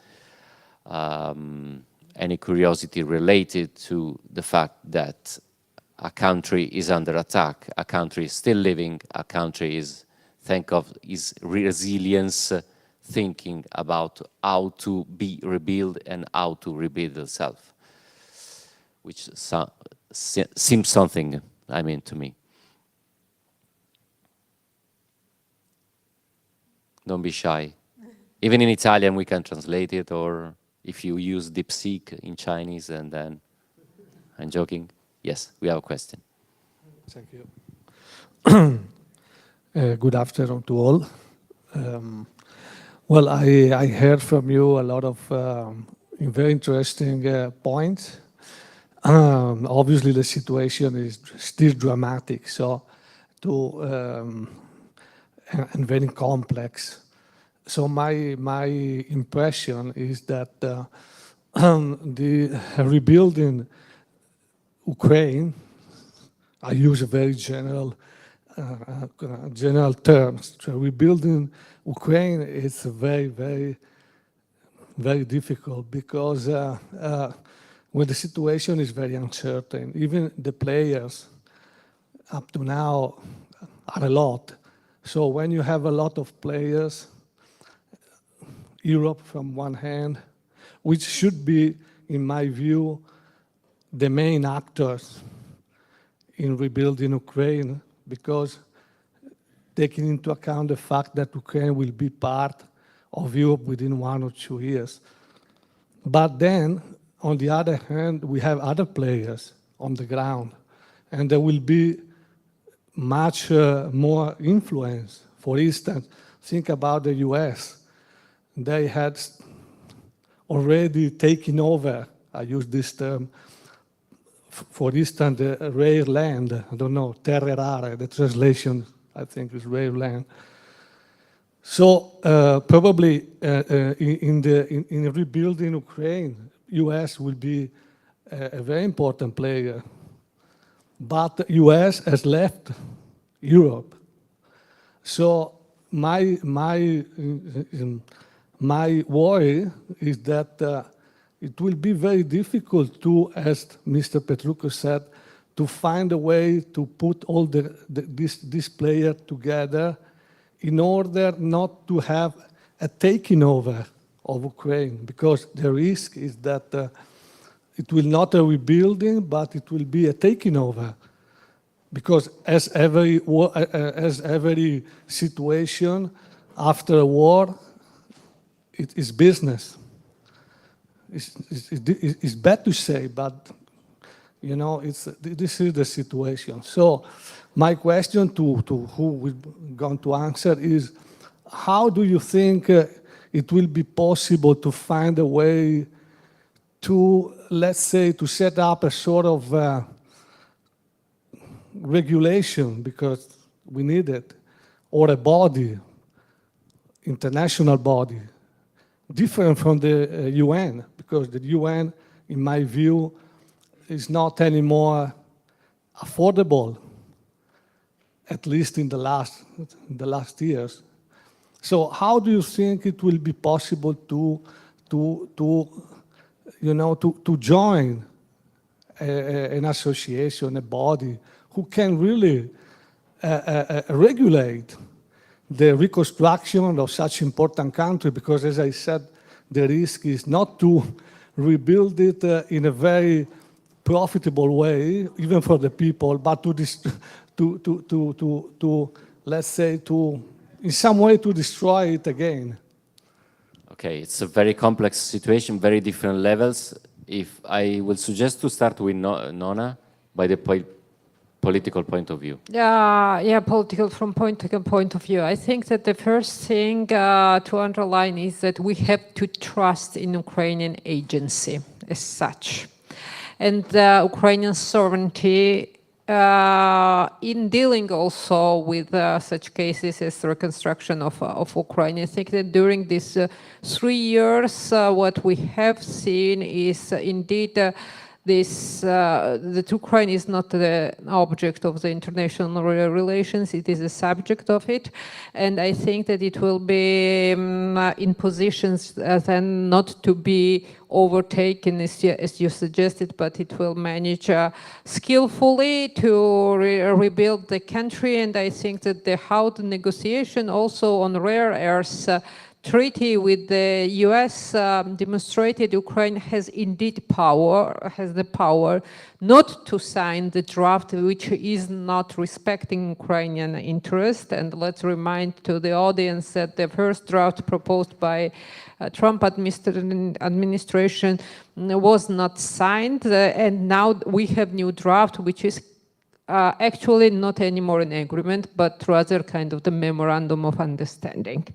any curiosity related to the fact that a country is under attack, a country is still living, a country is, think of its resilience, thinking about how to be rebuilt and how to rebuild itself, which seems something, I mean, to me. Don't be shy. Even in Italian we can translate it, or if you use DeepSeek in Chinese, and then, I'm joking. Yes, we have a question. Thank you. Good afternoon to all. Well, I heard from you a lot of very interesting points. Obviously, the situation is still dramatic, so and very complex. So my impression is that the rebuilding Ukraine, I use a very general terms. So rebuilding Ukraine is very, very, very difficult because when the situation is very uncertain, even the players up to now are a lot. So when you have a lot of players, Europe from one hand, which should be, in my view, the main actors in rebuilding Ukraine, because taking into account the fact that Ukraine will be part of Europe within 1 or 2 years. But then, on the other hand, we have other players on the ground, and there will be much more influence. For instance, think about the US. They had already taken over, I use this term, for instance, the rare land, I don't know, terre rare, the translation I think is rare land. So probably in rebuilding Ukraine, US will be a very important player. But the US has left Europe. So my worry is that it will be very difficult to, as Mr. Petrucco said, to find a way to put all this player together in order not to have a taking over of Ukraine, because the risk is that it will not a rebuilding, but it will be a taking over. Because as every situation after a war, it is business. It's bad to say, but you know, this is the situation. So my question to who we're going to answer is, how do you think it will be possible to find a way to, let's say, to set up a sort of regulation, because we need it, or a body, international body, different from the UN, because the UN, in my view, is not anymore affordable, at least in the last years. So how do you think it will be possible to join an association, a body, who can really regulate the reconstruction of such important country? Because, as I said, the risk is not to rebuild it in a very profitable way, even for the people, but to let's say, to in some way to destroy it again. Okay, it's a very complex situation, very different levels. If I will suggest to start with Nona, by the point, political point of view? Yeah, political from political point of view. I think that the first thing to underline is that we have to trust in Ukrainian agency as such. And Ukrainian sovereignty in dealing also with such cases as the reconstruction of Ukraine. I think that during these 3 years, what we have seen is indeed that Ukraine is not the object of the international relations, it is a subject of it. And I think that it will be in positions then not to be overtaken as you suggested, but it will manage skillfully to rebuild the country. And I think that how the negotiation also on rare earths treaty with the US demonstrated Ukraine has indeed the power not to sign the draft, which is not respecting Ukrainian interest. And let's remind to the audience that the first draft proposed by Trump administration was not signed, and now we have new draft, which is actually not anymore an agreement, but rather kind of the memorandum of understanding.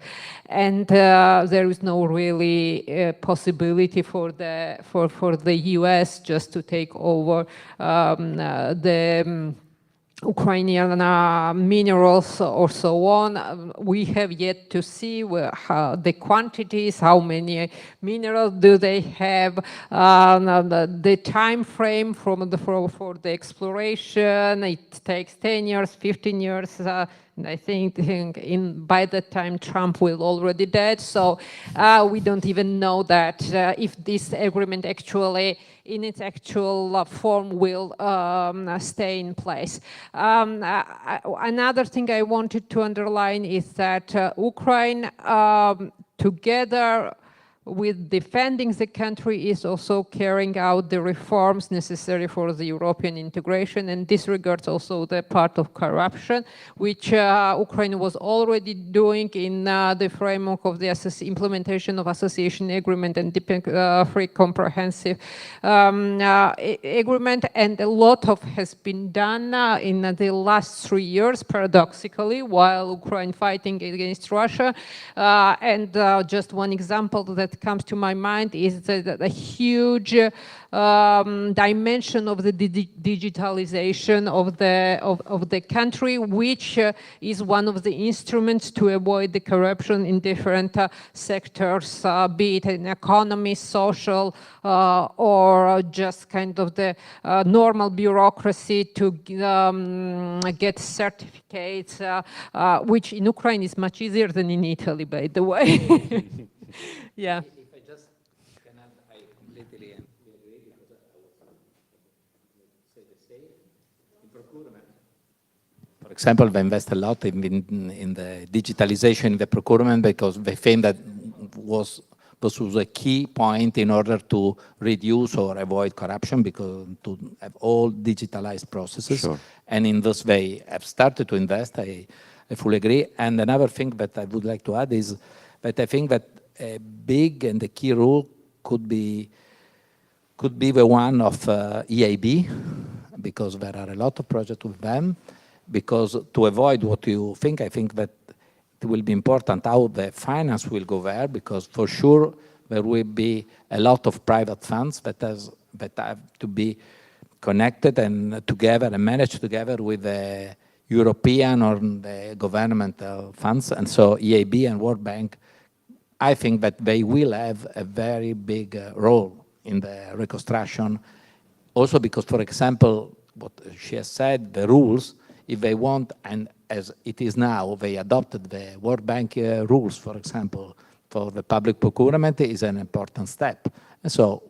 And there is no really possibility for the US just to take over the Ukrainian minerals or so on. We have yet to see the quantities, how many minerals do they have, the time frame for the exploration. It takes 10 years, 15 years. And I think by the time Trump will already dead. So we don't even know that if this agreement actually in its actual form will stay in place. Another thing I wanted to underline is that Ukraine, together with defending the country, is also carrying out the reforms necessary for the European integration, and this regards also the part of corruption, which Ukraine was already doing in the framework of the implementation of association agreement and free comprehensive agreement, and a lot has been done in the last 3 years, paradoxically, while Ukraine fighting against Russia. And just one example that comes to my mind is the huge dimension of the digitalization of the country, which is one of the instruments to avoid the corruption in different sectors, be it in economy, social, or just kind of the normal bureaucracy to get certificates, which in Ukraine is much easier than in Italy, by the way. Yeah. If I just can add, I completely agree because I would say the same. In procurement, for example, they invest a lot in the digitalization in the procurement because they think that this was a key point in order to reduce or avoid corruption, because to have all digitalized processes. Sure. And in this way have started to invest. I fully agree. And another thing that I would like to add is that I think that a big and a key role could be the one of EIB, because there are a lot of projects with them. Because to avoid what you think, I think that it will be important how the finance will go there, because for sure there will be a lot of private funds that have to be connected and together and managed together with the European or the governmental funds. And so EIB and World Bank, I think that they will have a very big role in the reconstruction. Also because, for example, what she has said, the rules, if they want, and as it is now, they adopted the World Bank rules, for example, for the public procurement is an important step. And so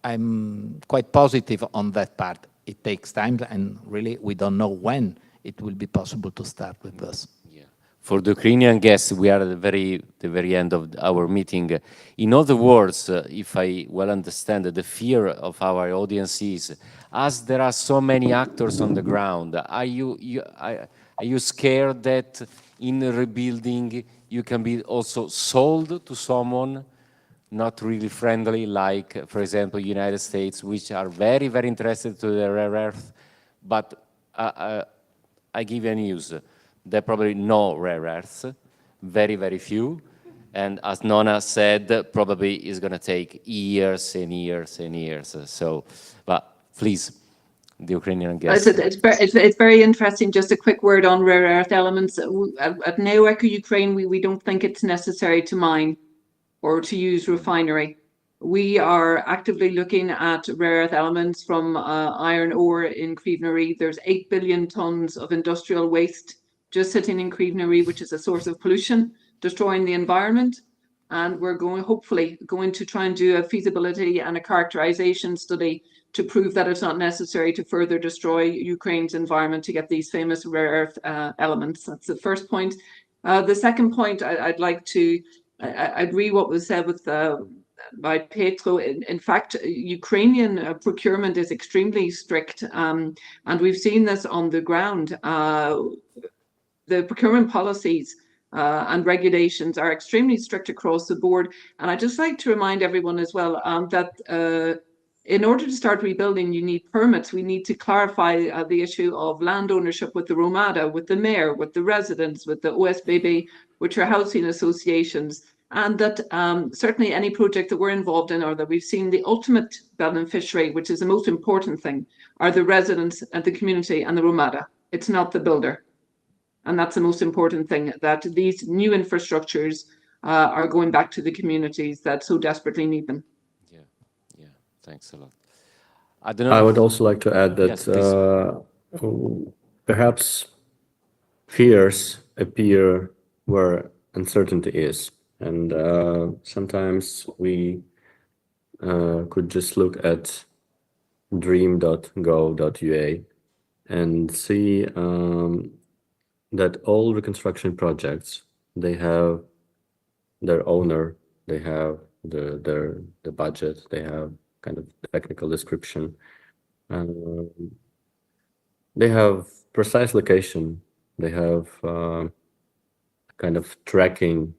I'm quite positive on that part. It takes time, and really we don't know when it will be possible to start with this. For the Ukrainian guests, we are at the very end of our meeting. In other words, if I well understand, the fear of our audience is, as there are so many actors on the ground, are you scared that in rebuilding you can be also sold to someone not really friendly, like, for example, United States, which are very, very interested to the rare earth, but I give you a news. There are probably no rare earths, very, very few. And as Nona said, probably it's going to take years and years and years. So, but please, the Ukrainian guest. It's very interesting. Just a quick word on rare earth elements. At NeoEco Ukraine, we don't think it's necessary to mine or to use refinery. We are actively looking at rare earth elements from iron ore in Crevenary. There's 8 billion tons of industrial waste just sitting in Crevenary, which is a source of pollution, destroying the environment. And we're hopefully going to try and do a feasibility and a characterization study to prove that it's not necessary to further destroy Ukraine's environment to get these famous rare earth elements. That's the first point. The second point, I'd like to, I agree what was said with by Pietro. In fact, Ukrainian procurement is extremely strict, and we've seen this on the ground. The procurement policies and regulations are extremely strict across the board. And I'd just like to remind everyone as well that in order to start rebuilding, you need permits. We need to clarify the issue of land ownership with the Romada, with the mayor, with the residents, with the OSBB, which are housing associations. And that certainly any project that we're involved in or that we've seen, the ultimate beneficiary, which is the most important thing, are the residents and the community and the Romada. It's not the builder. And that's the most important thing, that these new infrastructures are going back to the communities that so desperately need them. Yeah, thanks a lot. I don't know. I would also like to add that perhaps fears appear where uncertainty is. And sometimes we could just look at dream.go.ua and see that all reconstruction projects, they have their owner, they have the budget, they have kind of technical description, they have precise location, they have kind of tracking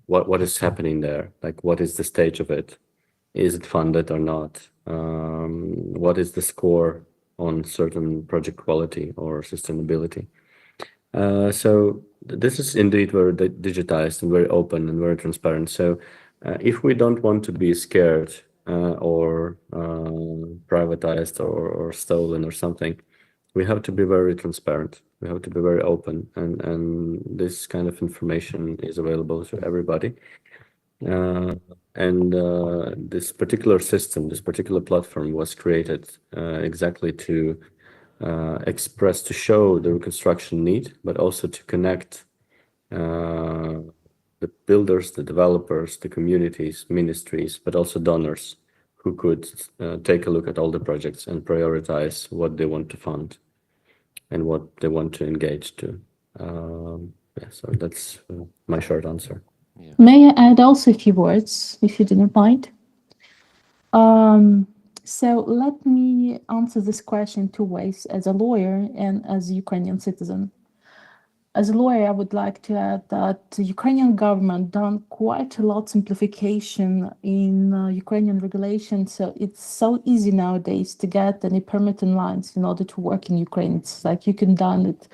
what is happening there, like what is the stage of it, is it funded or not, what is the score on certain project quality or sustainability. So this is indeed very digitized and very open and very transparent. So if we don't want to be scared or privatized or stolen or something, we have to be very transparent. We have to be very open, and this kind of information is available to everybody. And this particular system, this particular platform was created exactly to express, to show the reconstruction need, but also to connect the builders, the developers, the communities, ministries, but also donors who could take a look at all the projects and prioritize what they want to fund and what they want to engage to. Yeah, so that's my short answer. Yeah. May I add also a few words, if you didn't mind? So let me answer this question two ways, as a lawyer and as a Ukrainian citizen. As a lawyer, I would like to add that the Ukrainian government done quite a lot simplification in Ukrainian regulation. So it's so easy nowadays to get any permitting lines in order to work in Ukraine. It's like you can done it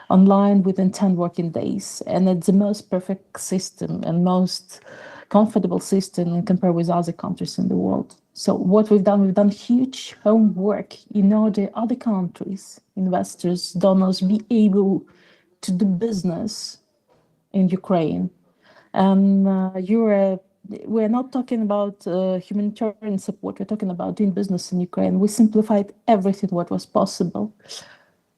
online within 10 working days. And it's the most perfect system and most comfortable system compared with other countries in the world. So what we've done huge homework in order other countries, investors, donors, be able to do business in Ukraine. And we're not talking about humanitarian support, we're talking about doing business in Ukraine. We simplified everything what was possible.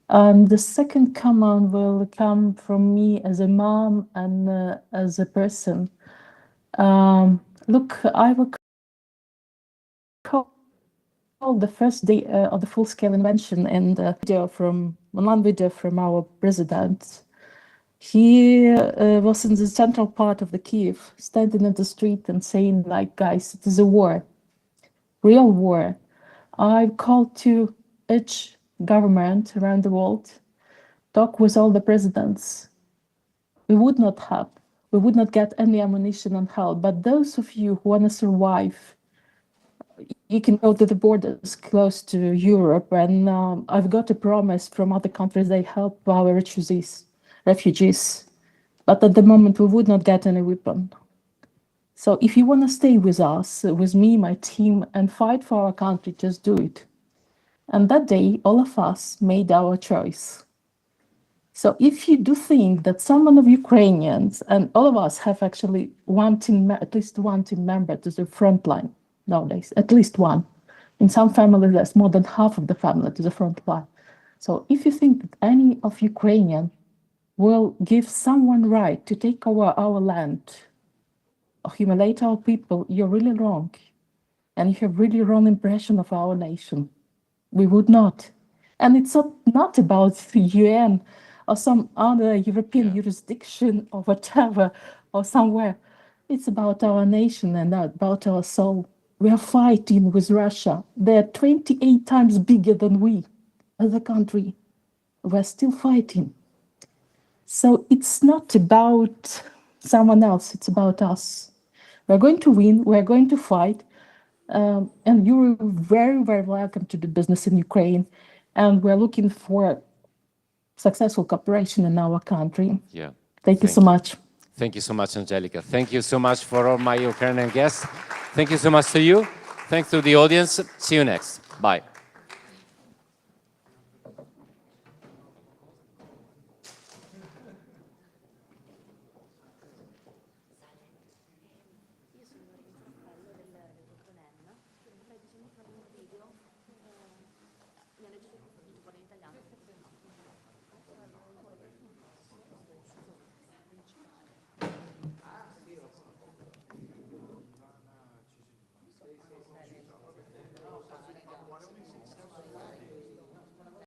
The second comment will come from me as a mom and as a person. Look, I will call the first day of the full-scale invention and one video from our president. He was in the central part of the Kiev, standing in the street and saying, like, guys, it is a war, real war. I've called to each government around the world, talk with all the presidents. We would not get any ammunition and help, but those of you who want to survive you can go to the borders close to Europe, and I've got a promise from other countries they help our refugees. But at the moment, we would not get any weapon. So if you want to stay with us, with me, my team, and fight for our country, just do it. And that day, all of us made our choice. So if you do think that someone of Ukrainians, and all of us have actually one team, at least one team member to the front line nowadays, at least one. In some families, there's more than half of the family to the front line. So if you think that any of Ukrainian will give someone right to take over our land, or humiliate our people, you're really wrong. And you have really wrong impression of our nation. We would not. And it's not about the UN or some other European jurisdiction or whatever, or somewhere. It's about our nation and about our soul. We are fighting with Russia. They're 28 times bigger than we as a country. We're still fighting. So it's not about someone else, it's about us. We're going to win, we're going to fight. And you're very, very welcome to do business in Ukraine. And we're looking for successful cooperation in our country. Yeah. Thank you so much. Thank you so much, Angelica. Thank you so much for all my Ukrainian guests. Thank you so much to you. Thanks to the audience. See you next. Bye.